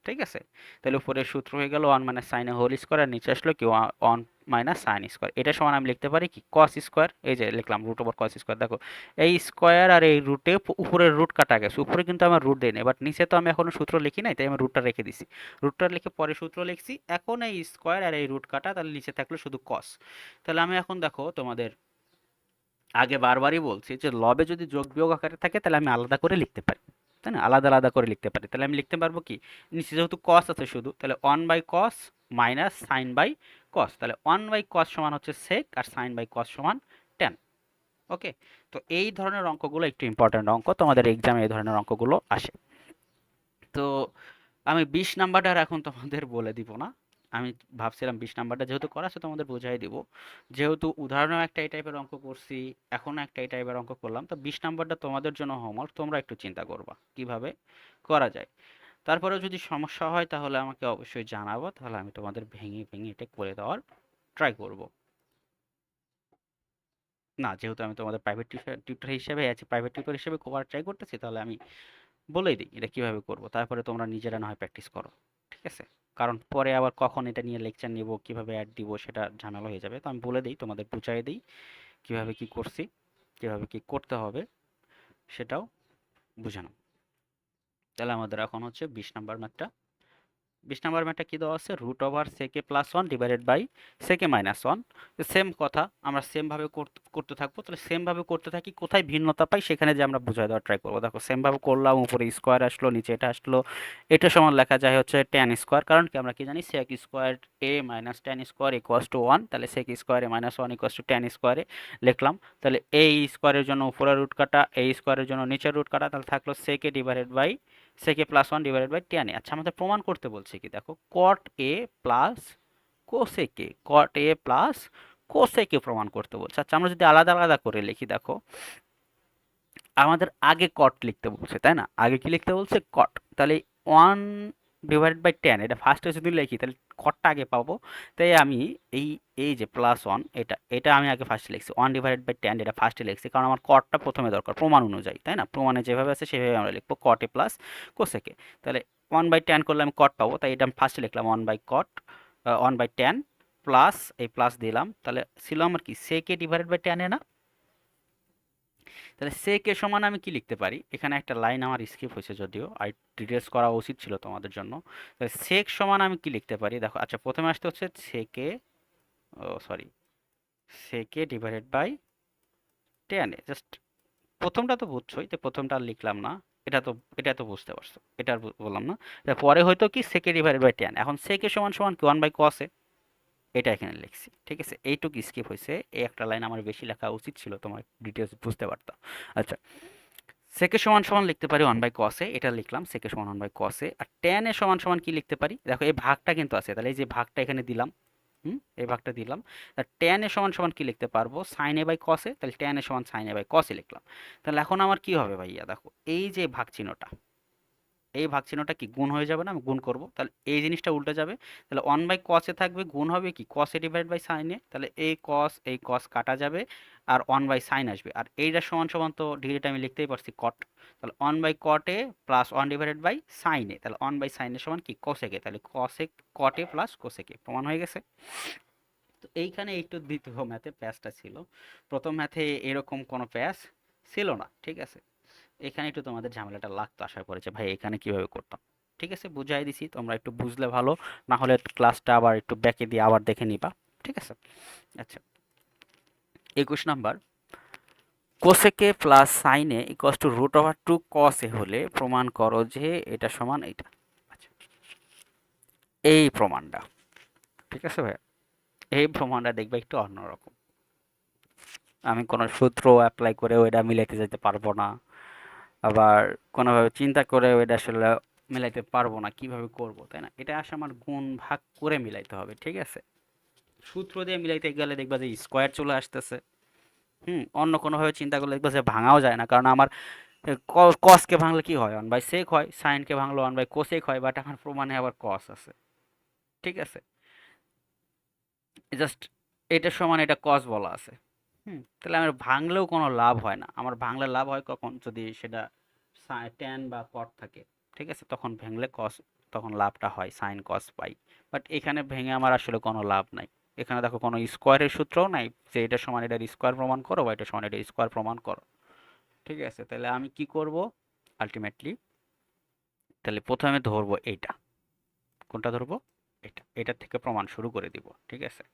ঠিক আছে, তাহলে উপরের সূত্র হয়ে গেল one minus sine whole square, আর নিচে আসলো কি ওয়ান মাইনাস সাইন স্কোয়ার। এটা সমান আমি লিখতে পারি কি কস স্কোয়ার, এই যে লিখলাম রুট ওভার কস স্কোয়ার। দেখো এই স্কোয়ার আর এই রুটে উপরের রুট কাটা গেছে, উপরে কিন্তু আমার রুট দেয়নি, বাট নিচে তো আমি এখনো সূত্র লিখি নাই, তাই আমি রুটটা রেখে দিছি। রুটটা লিখে পরে সূত্র লিখছি, এখন এই স্কোয়ার আর এই রুট কাটা, তাহলে নিচে থাকলো শুধু কস। তাহলে আমি এখন দেখো তোমাদের আগে বারবারই বলছি যে লবে যদি যোগ বিয়োগ আকারে থাকে তাহলে আমি আলাদা করে লিখতে পারি, তাই না? আলাদা আলাদা করে লিখতে পারি। তাহলে আমি লিখতে পারবো কি, নিচে যেহেতু কস আছে শুধু, তাহলে one by cos minus sine by cos, তাহলে ওয়ান বাই কস সমান হচ্ছে সেক, আর সাইন বাই কস সমান টেন। ওকে, তো এই ধরনের অঙ্কগুলো একটু ইম্পর্টেন্ট অঙ্ক, তোমাদের এক্সামে এই ধরনের অঙ্কগুলো আসে। তো আমি 20 নাম্বারটা আর এখন তোমাদের বলে দিব না। আমি ভাবছিলাম 20 নাম্বারটা যেহেতু করা আছে তোমাদের বোঝাই দিব, যেহেতু উদাহরণেও একটা এই টাইপের অঙ্ক করছি, এখনও একটা এই টাইপের অঙ্ক করলাম, তো 20 নাম্বারটা তোমাদের জন্য হোমওয়ার্ক, তোমরা একটু চিন্তা করবা কিভাবে করা যায়। তারপরেও যদি সমস্যা হয় তাহলে আমাকে অবশ্যই জানাবো, তাহলে আমি তোমাদের ভেঙে ভেঙে এটা করে দেওয়ার ট্রাই করব। না, যেহেতু আমি তোমাদের প্রাইভেট টিউটর হিসেবে আছি, প্রাইভেট টিউটর হিসেবে করার ট্রাই করতেছি, তাহলে আমি বলেই দিই এটা কিভাবে করব, তারপরে তোমরা নিজেরা না হয় প্র্যাকটিস করো। ঠিক আছে, কারণ পরে আবার কখন এটা নিয়ে লেকচার নিব, কিভাবে অ্যাড দিব, সেটা ঝামেলা হয়ে যাবে। তো আমি বলে দিই, তোমাদের বুঝাই দিই কিভাবে কি করছি, কিভাবে কি করতে হবে সেটাও বুঝানো। তাহলে আমাদের এখন হচ্ছে 20 নাম্বার ম্যাথটা। 20 নাম্বার ম্যাথটা কি দেওয়া আছে, root over sec A plus one divided by sec A minus one. Same কথা, আমরা সেমভাবে করতে থাকবো। তাহলে সেমভাবে করতে থাকি, কোথায় ভিন্নতা পাই সেখানে যে আমরা বুঝাই দেওয়ার ট্রাই করবো। দেখো সেমভাবে করলাম, উপরে স্কোয়ার আসলো, নিচে এটা আসলো, এটা সমান লেখা যায় হচ্ছে ট্যান স্কোয়ার, কারণ কি আমরা কি জানি sec square A minus tan square equals to one. তাহলে sec square A minus one equals to tan স্কোয়ারে লিখলাম। তাহলে এই স্কোয়ারের জন্য উপরের রুট কাটা, এই স্কোয়ারের জন্য নিচের রুট কাটা, তাহলে থাকলো sec A divided by sec A plus one divided by tan A. আচ্ছা, আমাদের প্রমাণ করতে বলছে কি, দেখো cot A plus cosec A, cot A plus cosec A প্রমাণ করতে বলছে। আচ্ছা, আমরা যদি আলাদা আলাদা করে লিখি, দেখো আমাদের আগে কট লিখতে বলছে, তাই না? আগে কি লিখতে বলছে, কট। তাহলে ওয়ান ডিভাইডেড বাই 10, এটা ফার্স্টে যদি লিখি তাহলে কটটা আগে পাবো, তাই আমি এই এই যে প্লাস ওয়ান, এটা আমি আগে ফার্স্টে লিখছি, 1/10 এটা ফার্স্টে লিখছি, কারণ আমার কটটা প্রথমে দরকার প্রমাণ অনুযায়ী, তাই না? প্রমাণে যেভাবে আছে সেভাবে আমরা লিখবো কটে প্লাস কোসেকে। তাহলে 1/10 করলে আমি কট পাবো, তাই এটা আমি ফার্স্টে লিখলাম 1/কট, 1/10 প্লাস এই প্লাস দিলাম, তাহলে ছিল আমার কি সেকে ডিভাইডেড বাই 10 না? তাহলে সেকে সমান আমি কি লিখতে পারি, এখানে একটা লাইন আমার স্কিপ হয়েছে যদিও, আর ডিটেলস করা উচিত ছিল তোমাদের জন্য। তাহলে সেক সমান আমি কি লিখতে পারি, দেখো আচ্ছা প্রথমে আসতে হচ্ছে সেকে, ও সরি, সেকে ডিভাইডেড বাই 10, জাস্ট প্রথমটা তো বুঝছোই, তো প্রথমটা আর লিখলাম না, এটা তো এটা তো বুঝতে পারছো, এটা আর বললাম না। পরে হয়তো কি সেকে ডিভাইডেড বাই 10, এখন সেকে সমান সমান কি 1/cos, এটা এখানে লিখছি, ঠিক আছে? এইটুকু স্কিপ হয়েছে, এই একটা লাইন আমার বেশি লেখা উচিত ছিল, তোমার ডিটেলস বুঝতে পারতাম। আচ্ছা, সেকে সমান সমান লিখতে পারি 1/cos, এটা লিখলাম সেকে সমান 1/cos, আর tan এ সমান সমান কি লিখতে পারি, দেখো এই ভাগটা কিন্তু আছে, তাহলে এই যে ভাগটা এখানে দিলাম, এই ভাগটা দিলাম, আর tan এ সমান সমান কি লিখতে পারবো sin a বাই cos, তাহলে tan এ সমান sin a বাই cos লিখলাম। তাহলে এখন আমার কি হবে ভাইয়া, দেখো এই যে ভাগ চিহ্নটা, এই ভাগ চিহ্নটা কি গুণ হয়ে যাবে না, আমি গুণ করব, তাহলে এই জিনিসটা উল্টে যাবে, তাহলে 1/cos এ থাকবে, গুণ হবে কি cos A divide by sin A, তাহলে এই cos কাটা যাবে, আর 1/sin আসবে, আর এইটা সমান সমান তো ডিগ্রিটা আমি লিখতেই পারছি cot, তাহলে 1/cot A plus 1 divided by sin A, তাহলে 1/sin এ সমান কি cosec এ, তাহলে cosec cot এ প্লাস cosec এ, প্রমাণ হয়ে গেছে। তো এইখানে একটু দ্বিতীয় ম্যাথে প্যাচটা ছিল, প্রথম ম্যাথে এরকম কোনো প্যাচ ছিল না, ঠিক আছে? এখানে একটু তোমাদের ঝামেলাটা লাগতো, আশা করি যে ভাই এখানে কিভাবে করতাম। ঠিক আছে, বুঝাই দিছি, তোমরা একটু বুঝলে ভালো, না হলে ক্লাসটা আবার একটু ব্যাকে দিয়ে আবার দেখে নিবা, ঠিক আছে? আচ্ছা, 21 নাম্বার, cosec A plus sine A equals to √2 cos A হলে প্রমাণ করো যে এটা সমান এইটা। আচ্ছা, এই প্রমাণটা, ঠিক আছে ভাই, এই প্রমাণটা দেখবে একটু অন্যরকম, আমি কোনো সূত্র অ্যাপ্লাই করেও এটা মিলাইতে যেতে পারবো না, আবার কোনোভাবে চিন্তা করে এটা আসলে মিলাইতে পারবো না, কিভাবে করব, তাই না? এটা আসলে আমার গুণ ভাগ করে মিলাইতে হবে, ঠিক আছে? সূত্র দিয়ে মিলাইতে গেলে দেখবা যে স্কোয়ার চলে আসতেছে, অন্য কোনোভাবে চিন্তা করলে দেখবা যে ভাঙাও যায় না, কারণ আমার কসকে ভাঙলে কি হয় 1/sec হয়, সাইনকে ভাঙলে 1/cosec হয়, বাট আমার প্রমাণে আবার কস আছে, ঠিক আছে? জাস্ট এটা সমান এটা কস বলা আছে, তাহলে আমার ভাঙলেও কোনো লাভ হয় না, আমার ভাঙলে লাভ হয় কখন, যদি সেটা ট্যান বা কট থাকে, ঠিক আছে? তখন ভেঙলে কস, তখন লাভটা হয় সাইন কস পাই, বাট এখানে ভেঙে আমার আসলে কোনো লাভ নাই। এখানে দেখো কোনো স্কোয়ারের সূত্রও নাই যে এটা সমান এটার স্কোয়ার প্রমাণ করো বা এটা সমান এটা স্কোয়ার প্রমাণ করো, ঠিক আছে? তাহলে আমি কি করব আলটিমেটলি, তাহলে প্রথমে ধরবো এইটা, কোনটা ধরবো, এটা থেকে প্রমাণ শুরু করে দিব, ঠিক আছে?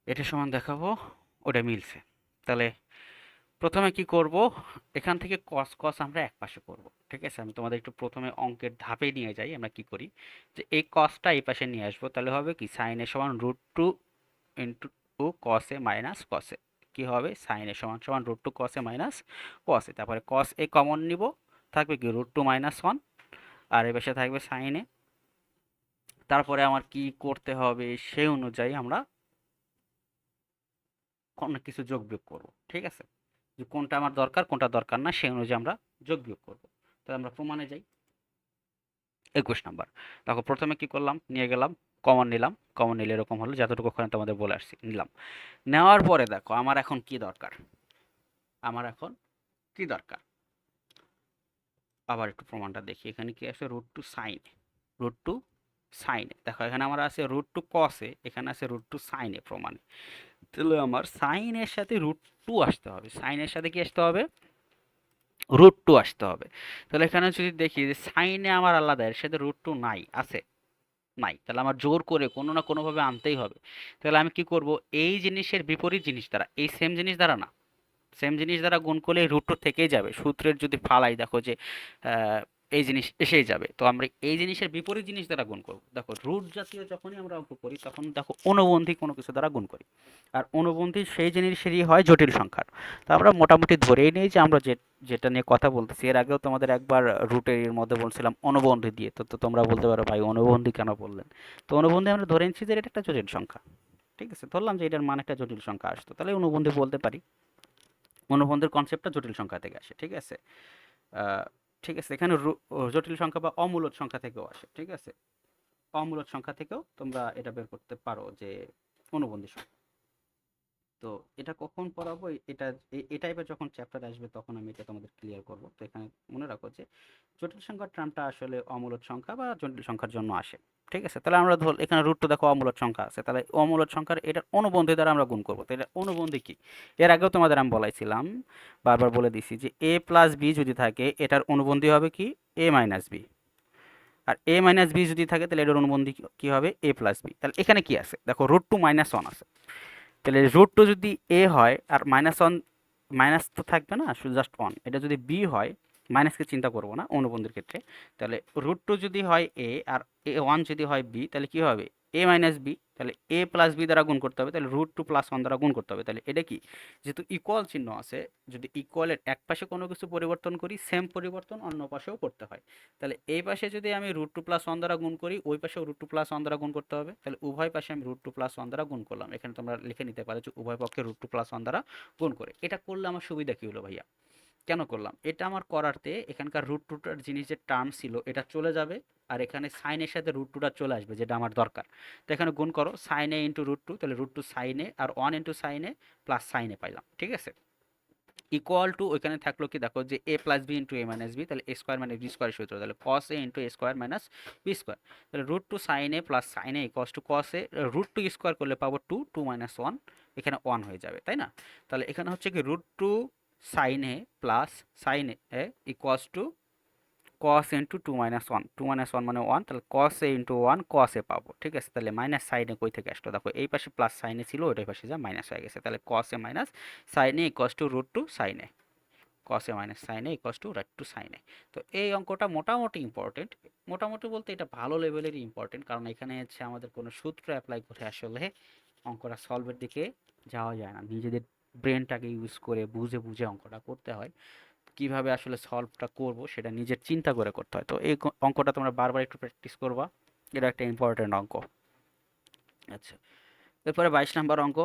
এটা সমান দেখাবো, ওটা মিলছে, তাহলে প্রথমে কি করব, এখান থেকে কস কস আমরা একপাশে করব, ঠিক আছে? আমি তোমাদের একটু প্রথমে অঙ্কের ধাপে নিয়ে যাই, আমরা কি করি, যে এই কসটা এই পাশে নিয়ে আসবো, তাহলে হবে কি সাইন এ সমান √2 into cos A minus cos এ, কি হবে সাইন এ সমান সমান √2 কস এ মাইনাস কস এ, তারপরে কস এ কমন নিব, থাকবে কি √2 মাইনাস 1, আর এই পাশে থাকবে সাইন এ, তারপরে আমার কি করতে হবে সেই অনুযায়ী আমরা কোনো কিছু যোগ বিয়োগ করবো, ঠিক আছে? যে কোনটা আমার দরকার কোনটা দরকার না সেই অনুযায়ী আমরা যোগ বিয়োগ করবো। তাহলে আমরা প্রমাণে যাই। 21 নাম্বার, দেখো প্রথমে কি করলাম, নিয়ে গেলাম, কমন নিলাম, কমন নিলে এরকম হলো যতটুকু ওখানে তোমাদের বলে আসছি, নিলাম, নেওয়ার পরে দেখো আমার এখন কি দরকার, আমার এখন কি দরকার, আবার একটু প্রমাণটা দেখি, এখানে কি আছে √2 সাইনে, দেখো এখানে আমার আছে √2 কসে, এখানে আছে √2 সাইনে প্রমাণে, তাহলে আমার সাইনের সাথে √2 আসতে হবে, সাইনের সাথে কি আসতে হবে, √2 আসতে হবে। তাহলে এখানে যদি দেখি যে সাইনে আমার আলাদা, এর সাথে √2 নাই, আছে, নাই, তাহলে আমার জোর করে কোনো না কোনোভাবে আনতেই হবে। তাহলে আমি কি করব, এই জিনিসের বিপরীত জিনিস দ্বারা, এই সেম জিনিস দ্বারা না, সেম জিনিস দ্বারা গুণ করলে √2 থেকেই যাবে, সূত্রের যদি ফালাই দেখো যে এই জিনিস এসেই যাবে, তো আমরা এই জিনিসের বিপরীত জিনিস দ্বারা গুণ করব। দেখো রুট জাতীয় যখনই আমরা অঙ্ক করি তখন দেখো অনুবন্ধী কোনো কিছু দ্বারা গুণ করি, আর অনুবন্ধী সেই জিনিসেরই হয় জটিল সংখ্যার। তো আমরা মোটামুটি ধরেই নিই যে আমরা যেটা নিয়ে কথা বলতেছি, এর আগেও তোমাদের একবার রুটের এর মধ্যে বলছিলাম অনুবন্ধী দিয়ে, তো তোমরা বলতে পারো ভাই অনুবন্ধী কেন বললেন, তো অনুবন্ধী আমরা ধরে নিচ্ছি যে এটা একটা জটিল সংখ্যা, ঠিক আছে? ধরলাম যে এটার মান একটা জটিল সংখ্যা আসতো, তাহলে অনুবন্ধী বলতে পারি, অনুবন্ধের কনসেপ্টটা জটিল সংখ্যা থেকে আসে, ঠিক আছে? ঠিক আছে, এখানে জটিল সংখ্যা বা অমূলদ সংখ্যা থেকেও আসে। ঠিক আছে, অমূলদ সংখ্যা থেকেও তোমরা এটা বের করতে পারো যে অনুবন্ধী সংখ্যা। তো এটা কখন পড়াবো, এটা এই টাইপের যখন চ্যাপ্টার আসবে তখন আমি এটা তোমাদের ক্লিয়ার করব। তো এখানে মনে রাখো যে জটিল সংখ্যার টার্মটা আসলে অমূলদ সংখ্যা বা জটিল সংখ্যার জন্য আসে। ঠিক আছে, তাহলে আমরা ধর এখানে রুট টু দেখো অমূলদ সংখ্যা আছে, তাহলে অমূলদ সংখ্যার এটার অনুবন্ধী দ্বারা আমরা গুণ করবো। তো এটা অনুবন্ধী কি, এর আগেও তোমাদের আমি বলাইছিলাম, বারবার বলে দিছি যে এ প্লাস বি যদি থাকে এটার অনুবন্ধী হবে কি এ মাইনাস বি, আর এ মাইনাস বি যদি থাকে তাহলে এটার অনুবন্ধী কি হবে এ প্লাস বি। তাহলে এখানে কি আছে দেখো, রুট টু মাইনাস ওয়ান আছে, তাহলে রুট টু যদি এ হয় আর মাইনাস ওয়ান, মাইনাস তো থাকবে না, শুধু জাস্ট ওয়ান, এটা যদি বি হয়, মাইনাসকে চিন্তা করবো না অনুবন্ধীর ক্ষেত্রে, তাহলে রুট টু যদি হয় এ আর এ ওয়ান যদি হয় বি, তাহলে কি হবে এ মাইনাস বি, তাহলে এ প্লাস বি দ্বারা গুণ করতে হবে, তাহলে রুট টু প্লাস ওয়ান দ্বারা গুণ করতে হবে। তাহলে এটা কি, যেহেতু ইকুয়াল চিহ্ন আছে, যদি ইকুয়ালের এক পাশে কোনো কিছু পরিবর্তন করি সেম পরিবর্তন অন্য পাশেও করতে হয়। তাহলে এই পাশে যদি আমি রুট টু প্লাস ওয়ান দ্বারা গুণ করি, ওই পাশেও রুট টু প্লাস ওয়ান দ্বারা গুণ করতে হবে, তাহলে উভয় পাশে আমি রুট টু প্লাস ওয়ান দ্বারা গুণ করলাম। এখানে তোমরা লিখে নিতে পারো যে উভয় পক্ষে রুট টু প্লাস ওয়ান দ্বারা গুণ করে। এটা করলে আমার সুবিধা কি হলো ভাইয়া, কেন করলাম এটা, আমার করারতে এখানকার রুট টুটার জিনিস যে টার্ম ছিল এটা চলে যাবে, আর এখানে সাইনের সাথে রুট টুটা চলে আসবে যেটা আমার দরকার। তো এখানে গুণ করো sign A into root two, তাহলে root two sine A R one into sign A plus sine এ পাইলাম। ঠিক আছে, ইকুয়াল টু ওইখানে থাকলো কি দেখো যে A plus B into A minus B, তাহলে A square minus B square সূত্র, তাহলে cos A into A square minus B square, তাহলে root two sine A plus sine A equals to cos A, root two square করলে পাবো two, two minus one, এখানে one হয়ে যাবে তাই না। তাহলে এখানে হচ্ছে কি root two sine A plus sine A equals to cos into two minus one, two minus one মানে ওয়ান, তাহলে কস এ ইন্টু ওয়ান কস এ পাবো। ঠিক আছে, তাহলে মাইনাস সাইনে কই থেকে আসলো দেখো, এই পাশে প্লাস সাইনে ছিল ওইটাই পাশে যা মাইনাস হয়ে গেছে, তাহলে cos A minus sine A equals to root two sine A, cos A minus sine A equals to root two sine A. তো এই অঙ্কটা মোটামুটি ইম্পর্টেন্ট, মোটামুটি বলতে এটা ভালো লেভেলেরই ইম্পর্টেন্ট, কারণ এখানে হচ্ছে আমাদের কোনো সূত্র অ্যাপ্লাই করে আসলে অঙ্কটা সলভের দিকে যাওয়া যায় না, নিজেদের ব্রেনটাকে ইউজ করে বুঝে বুঝে অঙ্কটা করতে হয়। কিভাবে আসলে সলভটা করব সেটা নিজের চিন্তা করে করতে হয়। তো এই অঙ্কটা তোমরা বারবার একটু প্র্যাকটিস করবা, এটা একটা ইম্পর্টেন্ট অঙ্ক। আচ্ছা, এরপরে 22 নম্বর অঙ্ক,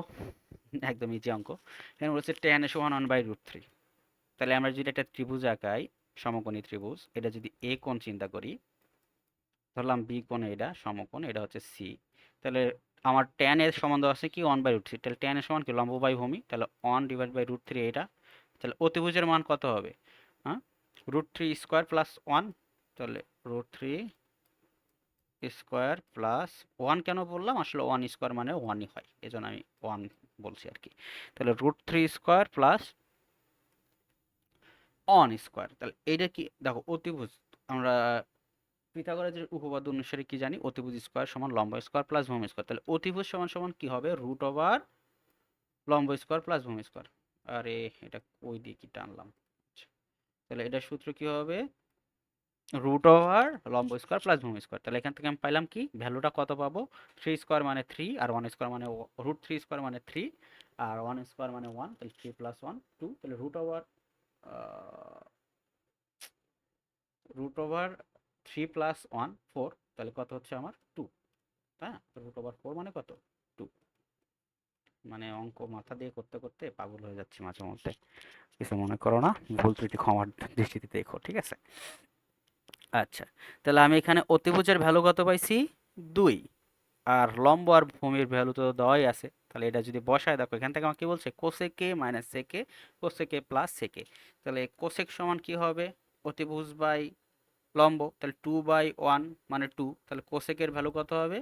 একদম ইজি অঙ্ক। এখানে বলছে tan এ সমান 1/√3। তাহলে আমরা যদি একটা ত্রিভুজ আঁকাই, সমকোণী ত্রিভুজ, এটা যদি এ কোণ চিন্তা করি, ধরলাম বি কোণ, এটা সমকোণ, এটা হচ্ছে সি, তাহলে আমার tan এর সমান দেওয়া আছে কি 1/√3, তাহলে tan এর সমান কি লম্ব বাই ভূমি, তাহলে 1/√3 এটা, তাহলে অতিভুজের মান কত হবে, হ্যাঁ √3 স্কোয়ার প্লাস 1, তাহলে √3 স্কোয়ার প্লাস 1, কেন বললাম আসলে 1 স্কোয়ার মানে 1ই হয়, এজন্য আমি 1 বলছি আর কি। তাহলে √3 স্কোয়ার প্লাস 1 স্কোয়ার, তাহলে এইটা কি দেখো অতিভুজ, আমরা পিথাগোরাসের উপপাদ্য অনুসারে কি জানি, অতিভুজ স্কোয়ার সমান লম্ব স্কোয়ার প্লাস ভূমি স্কোয়ার, তাহলে অতিভুজ সমান সমান কি হবে রুট ওভার লম্ব স্কোয়ার প্লাস ভূমি স্কোয়ার। আরে এটা ওই দিয়ে কি টানলাম, আচ্ছা, তাহলে এটার সূত্র কি হবে রুট ওভার লম্ব স্কোয়ার প্লাস ভূমি স্কোয়ার। তাহলে এখান থেকে আমি পাইলাম কি ভ্যালুটা কত পাবো, 3 স্কোয়ার মানে 3 আর 1 স্কোয়ার মানে √3 স্কোয়ার মানে 3 আর 1 স্কোয়ার মানে 1, তাহলে 3 প্লাস 1 2, তাহলে রুট ওভার 3 প্লাস 1 4, তাহলে কত হচ্ছে আমার 2, হ্যাঁ √4 মানে কত 2। মানে অঙ্ক মাথা দিয়ে করতে করতে পাগল হয়ে যাচ্ছি মাঝে মধ্যে, কিছু মনে করো না, ভুল ত্রুটি ক্ষমার দৃষ্টিতে দেখো, ঠিক আছে। আচ্ছা, তাহলে আমি এখানে অতিভুজের ভ্যালু কত পাইছি 2, আর লম্ব আর ভূমির ভ্যালু তো দেওয়াই আছে, তাহলে এটা যদি বসায় দেখো এখান থেকে আমাকে কি বলছে কোসেকে মাইনাস সেকে, কোসেকে প্লাস সেকে, তাহলে কোসেক সমান কি হবে অতিভুজ বাই লম্ব, তাহলে 2/1 মানে 2, তাহলে কোসেকের ভ্যালু কত হবে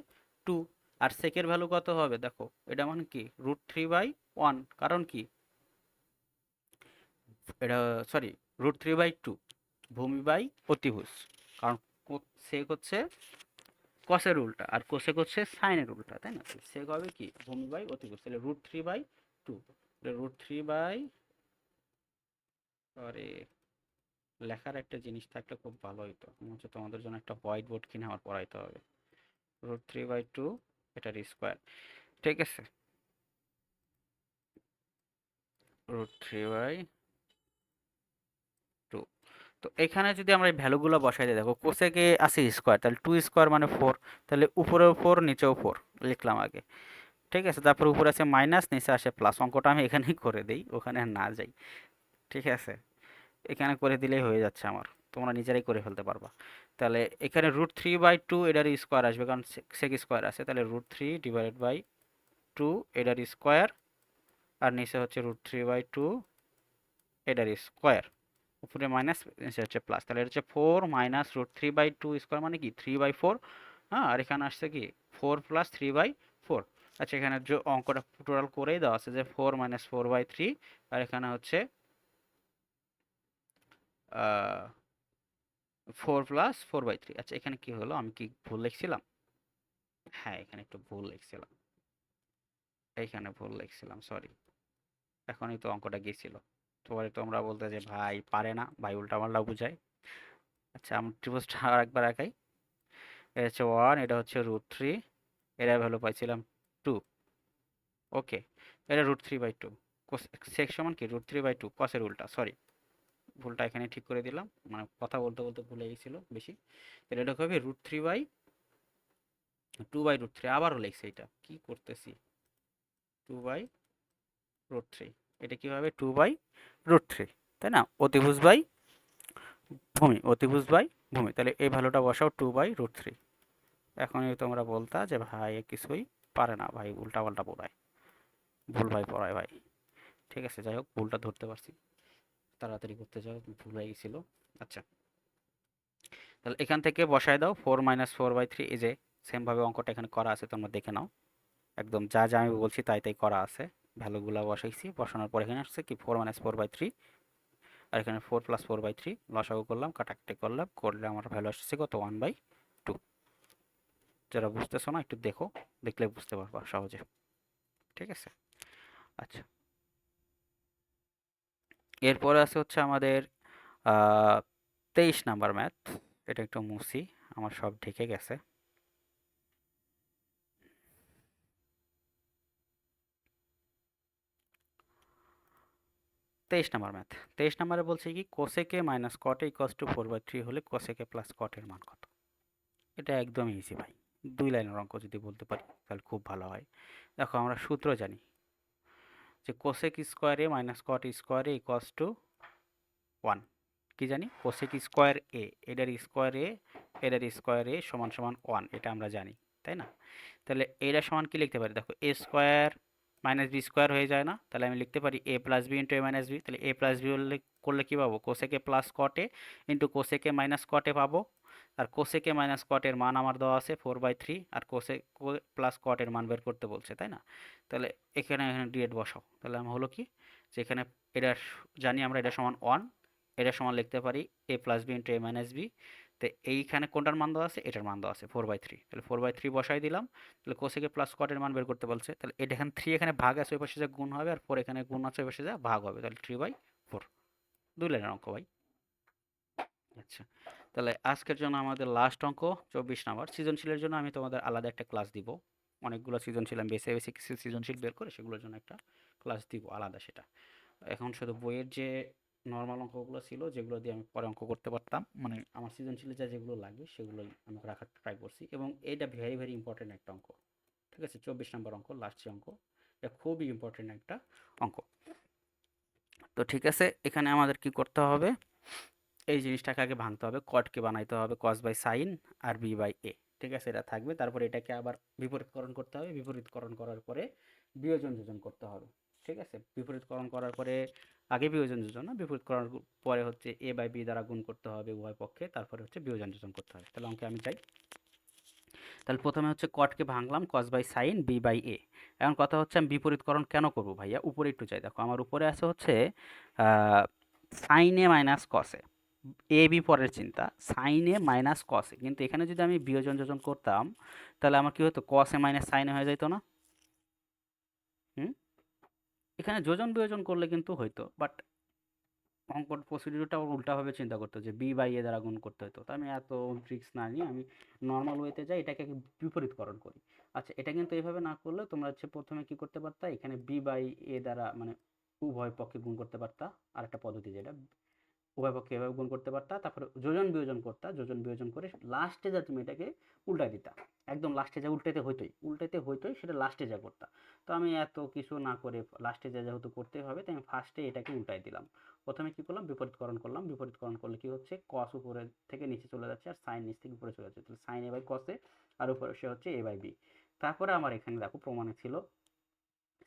2, আর সেকের ভ্যালু কত হবে দেখো, এটা মানে কি √3/1, কারণ কি এটা, সরি √3/2 ভূমি বাই অতিভুজ, কারণ সেক হচ্ছে কসের উল্টা আর কোসেক হচ্ছে সাইনের উল্টা, তাই না, সেক হবে কি ভূমি বাই অতিভুজ, তাহলে √3/2, √3 বাই, আরে লেখার একটা জিনিস থাকলে খুব ভালো হতো, মনে হচ্ছে তোমাদের জন্য একটা হোয়াইট বোর্ড কিনে আমার পড়াইতে হবে, √3/2 এটার স্কোয়ার, ঠিক আছে, √3/2। তো এখানে যদি আমরা এই ভ্যালুগুলো বসাই দিই দেখো কোসেকে আছে স্কোয়ার, তাহলে 2 স্কোয়ার মানে 4, তাহলে উপরেও 4 নিচেও 4 লিখলাম আগে, ঠিক আছে, তারপর উপরে আছে মাইনাস নিচে আসে প্লাস, অঙ্কটা আমি এখানেই করে দিই ওখানে আর না যাই, ঠিক আছে, এখানে করে দিলেই হয়ে যাচ্ছে আমার। তোমরা নিজেরাই করে ফেলতে পারবা। তাহলে এখানে √3/2 এটার স্কোয়ার আসবে, কারণ সেক স্কোয়ার আছে। তাহলে √3/2 এটার স্কোয়ার, আর নিচে হচ্ছে √3/2 এটার স্কোয়ার, উপরে মাইনাস, নিচে হচ্ছে প্লাস। তাহলে এটা হচ্ছে 4 মাইনাস √3/2 স্কোয়ার মানে কি 3/4। হ্যাঁ, আর এখানে আসছে কি 4 প্লাস 3/4। আচ্ছা, এখানে যে অঙ্কটা টোটাল করেই দেওয়া আছে যে 4 মাইনাস 4/3, আর এখানে হচ্ছে 4 প্লাস 4/3। আচ্ছা, এখানে কি হলো, আমি কি ভুল লিখছিলাম? হ্যাঁ, এখানে একটু ভুল লিখছিলাম, এইখানে ভুল লিখছিলাম, সরি। এখনই তো অঙ্কটা গেছিল। তোমার তোমরা বলতে যে ভাই পারে না, ভাই উল্টাপাল্টা বুঝায়। আচ্ছা, আমি ত্রিভুজটা আর একবার আঁকাই। এটা হচ্ছে 1, এটা হচ্ছে √3, এটার ভ্যালু পাইছিলাম 2। ওকে, এটা √3/2, সেক সমান কি √3/2 কসের উল্টা, সরি, ভুলটা এখানে ঠিক করে দিলাম, মানে কথা বলতে বলতে ভুলে গেছিল বেশি। এটা হবে √2/√3, আবারও লিখছে, এটা কি করতেছি, 2/√3, এটা কি হবে 2/√3, তাই না? অতিভুজ বাই ভূমি, অতিভুজ বাই ভূমি, তাহলে এই ভ্যালুটা বসাও 2/√3। এখনই তোমরা বলতা যে ভাই এ কিছুই পারে না, ভাই উল্টাপাল্টা পড়ায়, ভুল ভাই পড়ায় ভাই। ঠিক আছে, যাই হোক, ভুলটা ধরতে পারছি, তাড়াতাড়ি করতে যাও, ভুল হয়ে গেছিল। আচ্ছা, তাহলে এখান থেকে বসায় দাও 4 মাইনাস 4/3, এই যে সেমভাবে অঙ্কটা এখানে করা আছে, তোমরা দেখে নাও। একদম যা যা আমি বলছি তাই তাই করা আছে, ভ্যালুগুলো বসাইছি, বসানোর পর এখানে আসছে কি 4 মাইনাস 4/3, আর এখানে 4 প্লাস 4/3, লসাগু করলাম, কাটাকাটি করলাম, করলে আমার ভ্যালু আসছে কত 1/2। যারা বুঝতেছো না একটু দেখো, দেখলে বুঝতে পারবা সহজে। ঠিক আছে, আচ্ছা, এরপরে আছে হচ্ছে আমাদের 23 নাম্বার ম্যাথ। এটা একটু মুছি, আমার সব ঢেকে গেছে। 23 নাম্বার ম্যাথ। 23 নাম্বারে বলছে কি কোসেকে মাইনাস কটে ইকস টু 4/3 হলে কোসেকে প্লাস কটের মান কত। এটা একদম ইজি ভাই, 2 লাইনের অঙ্ক যদি বলতে পারি তাহলে খুব ভালো হয়। দেখো, আমরা সূত্র জানি যে কোসেক স্কোয়ারে মাইনাস কট স্কোয়ারে ইকস টু 1। কি জানি, কোসেক স্কোয়ার এ, এটার স্কোয়ার এ সমান সমান 1, এটা আমরা জানি, তাই না? তাহলে এটা সমান কি লিখতে পারি, দেখো A square minus B square হয়ে যায় না, তাহলে আমি লিখতে পারি A plus B into A minus B. তাহলে এ প্লাস বি করলে কি পাবো, cosec A plus cot A into cosec A minus cot A পাবো। আর কোসেকে মাইনাস কটের মান আমার দেওয়া আছে 4/3, আর কোসেক প্লাস কটের মান বের করতে বলছে, তাই না? তাহলে এখানে এখানে ডিরেক্ট বসাও, তাহলে আমার হলো কি যে এখানে এটা জানি আমরা, এটা সমান 1, এটা সমান লিখতে পারি A plus B into A minus B. তো এইখানে কোনটার মান দেওয়া আছে, এটার মান দেওয়া আছে 4/3, তাহলে 4/3 বসাই দিলাম। তাহলে কোসেকে প্লাস কটের মান বের করতে বলছে, তাহলে এটা এখানে 3 এখানে ভাগ আছে, ওই পাশে যা গুণ হবে, আর 4 এখানে গুণ আছে, ওই পাশে যা ভাগ হবে, তাহলে 3/4। 2 লাইনের অঙ্ক ভাই। আচ্ছা, তাহলে আজকের জন্য আমাদের লাস্ট অঙ্ক 24 নাম্বার। সৃজনশীলের জন্য আমি তোমাদের আলাদা একটা ক্লাস দিব, অনেকগুলো সৃজনশীল আমি বেছে বেছে কিছু সৃজনশীল বের করে সেগুলোর জন্য একটা ক্লাস দিব আলাদা। সেটা এখন শুধু বইয়ের যে নর্মাল অঙ্কগুলো ছিল, যেগুলো দিয়ে আমি পরে অঙ্ক করতে পারতাম, মানে আমার সৃজনশীলে যা যেগুলো লাগবে সেগুলোই আমি রাখার ট্রাই করছি, এবং এইটা ভেরি ভেরি ইম্পর্টেন্ট একটা অঙ্ক। ঠিক আছে, 24 নাম্বার অঙ্ক, লাস্ট যে অঙ্ক, এটা খুবই ইম্পর্টেন্ট একটা অঙ্ক। তো ঠিক আছে, এখানে আমাদের কি করতে হবে, এই জিনিসটাকে আগে ভাঙতে হবে, কটকে বানাইতে হবে কস বাই সাইন আর বি বাই এ। ঠিক আছে, এটা থাকবে, তারপরে এটাকে আবার বিপরীতকরণ করতে হবে, বিপরীতকরণ করার পরে বিয়োজন যোজন করতে হবে। ঠিক আছে, বিপরীতকরণ করার পরে, আগে বিয়োজন যোজন না, বিপরীতকরণ পরে হচ্ছে এ বাই বি দ্বারা গুণ করতে হবে উভয় পক্ষে, তারপরে হচ্ছে বিয়োজন যোজন করতে হবে। তাহলে অঙ্কে আমি যাই। তাহলে প্রথমে হচ্ছে কটকে ভাঙলাম cos by sine B by A. এখন কথা হচ্ছে আমি বিপরীতকরণ কেন করব ভাইয়া, উপরে একটু চাই, দেখো আমার উপরে আছে হচ্ছে sign A minus কসে, A B পরের চিন্তা, সাইন এ মাইনাস কসে, কিন্তু এখানে যদি আমি বিয়োজন যোজন করতাম তাহলে আমার কি হতো, কস এ মাইনাস সাইন এ হয়ে যেত না? হুম, এখানে যোজন বিয়োজন করলে কিন্তু হইতো, বাট অঙ্কর প্রসিডিউরটা উল্টাভাবে চিন্তা করতে, যে বি বাই এ দ্বারা গুণ করতে হতো। তো আমি এত ট্রিক্স না নিয়ে আমি নর্মাল ওয়েতে যাই, এটাকে বিপরীতকরণ করি। আচ্ছা, এটা কিন্তু এইভাবে না করলে তোমরা হচ্ছে প্রথমে কি করতে পারতা, এখানে বি বাই এ দ্বারা মানে উভয় পক্ষে গুণ করতে পারতা, আরেকটা পদ্ধতি যেটা উভয় পক্ষে এভাবে গুণ করতে পারতা, তারপরে যোজন বিয়োজন করতা, যোজন বিয়োজন করে লাস্টে যা তুমি এটাকে উল্টাই দিতা, একদম লাস্টে যা উল্টাইতে হইতোই সেটা লাস্টে যা করতা। তো আমি এত কিছু না করে লাস্টে যা যেহেতু করতে হবে তাই আমি ফার্স্টে এটাকে উল্টাই দিলাম। প্রথমে কি করলাম, বিপরীতকরণ করলাম, বিপরীতকরণ করলে কি হচ্ছে, কস উপরে থেকে নিচে চলে যাচ্ছে আর সাইন নিচ থেকে উপরে চলে যাচ্ছে, তাহলে sign A by cos A আর উপরে সে হচ্ছে এ বাই বি। তারপরে আমার এখানে দেখো প্রমাণে ছিল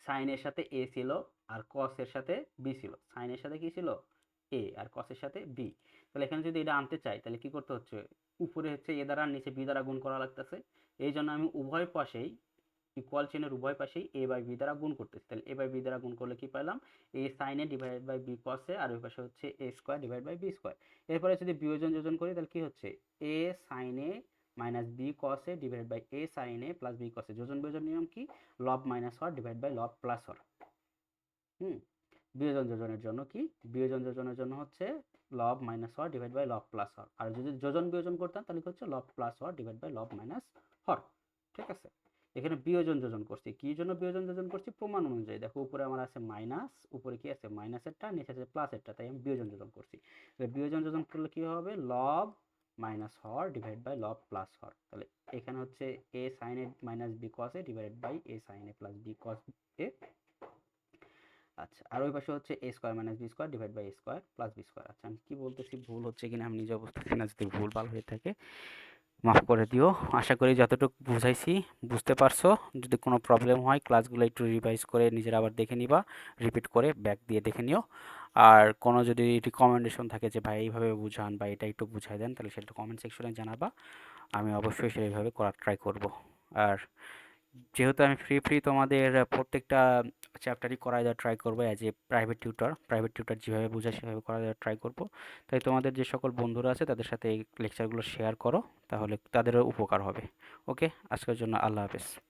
সাইনের সাথে এ ছিল আর কসের সাথে বি ছিল, সাইনের সাথে কি ছিল এ আর কসের সাথে বি। তাহলে এখানে যদি এটা আনতে চাই তাহলে কি করতে হচ্ছে, উপরে হচ্ছে এ দ্বারা নিচে বি দ্বারা গুণ করা লাগতেছে। এই জন্য আমি উভয় পাশেই ইকুয়াল চেনের উভয় পাশেই এ বাই বি দ্বারা গুণ করতেছি। তাহলে এ বাই বি দ্বারা গুণ করলে কি পেলাম, A sine A divide by B cos A আর ওই পাশে হচ্ছে A square divide by B square. এরপরে যদি বিয়োজন যোজন করি তাহলে কি হচ্ছে, A sine A minus B cos A divide by A sine A plus B cos A. যোজন বিয়োজন নিয়ম কি, লব মাইনাস হর ডিভাইড বাই লব প্লাস হর। হুম, বিয়োজন যোজনের জন্য কি, বিয়োজন যোজনের জন্য হচ্ছে লব মাইনাস হর ডিভাইড বাই লব প্লাস হর, আর যদি যোজন বিয়োজন করতাম তাহলে হচ্ছে লব প্লাস হর ডিভাইড বাই লব মাইনাস হর। ঠিক আছে, এখানে বিয়োজন যোজন করছি, কি জন্য বিয়োজন যোজন করছি, প্রমাণ অনুযায়ী দেখো উপরে আমার আছে মাইনাস, উপরে কি আছে মাইনাসেরটা, নিচে আছে প্লাসেরটা, তাই আমি বিয়োজন যোজন করছি। বিয়োজন যোজন করলে কি হবে, লব মাইনাস হর ডিভাইড বাই লব প্লাস হর। তাহলে এখানে হচ্ছে A sine A minus B cos A divide by A sine A plus B cos A. আচ্ছা, আর ওই পাশে হচ্ছে A square minus B square divide by A square plus B square. আচ্ছা, আমি কি বলতেছি ভুল হচ্ছে কিনা আমি নিজে বুঝতেছি না, যদি ভুল ভাল হয়ে থাকে মাফ করে দিও। আশা করি যতটুকু বুঝাইছি বুঝতে পারছো। যদি কোনো প্রবলেম হয় ক্লাসগুলো একটু রিভাইজ করে নিজের আবার দেখে নিবা, রিপিট করে ব্যাক দিয়ে দেখে নিও। আর কোনো যদি রিকমেন্ডেশন থাকে যে ভাই এইভাবে বুঝান বা এটা একটু বুঝাই দেন, তাহলে সেটা কমেন্ট সেকশনে জানাবা, আমি অবশ্যই সেইভাবে করার ট্রাই করব। আর যেহেতু আমি ফ্রি তোমাদের প্রত্যেকটা চ্যাপ্টারই করায় দেওয়ার ট্রাই করবো অ্যাজ এ প্রাইভেট টিউটর যেভাবে বোঝায় সেভাবে করায় দেওয়ার ট্রাই করব। তাই তোমাদের যে সকল বন্ধুরা আছে তাদের সাথে এই লেকচারগুলো শেয়ার করো, তাহলে তাদেরও উপকার হবে। ওকে, আজকের জন্য আল্লাহ হাফেজ।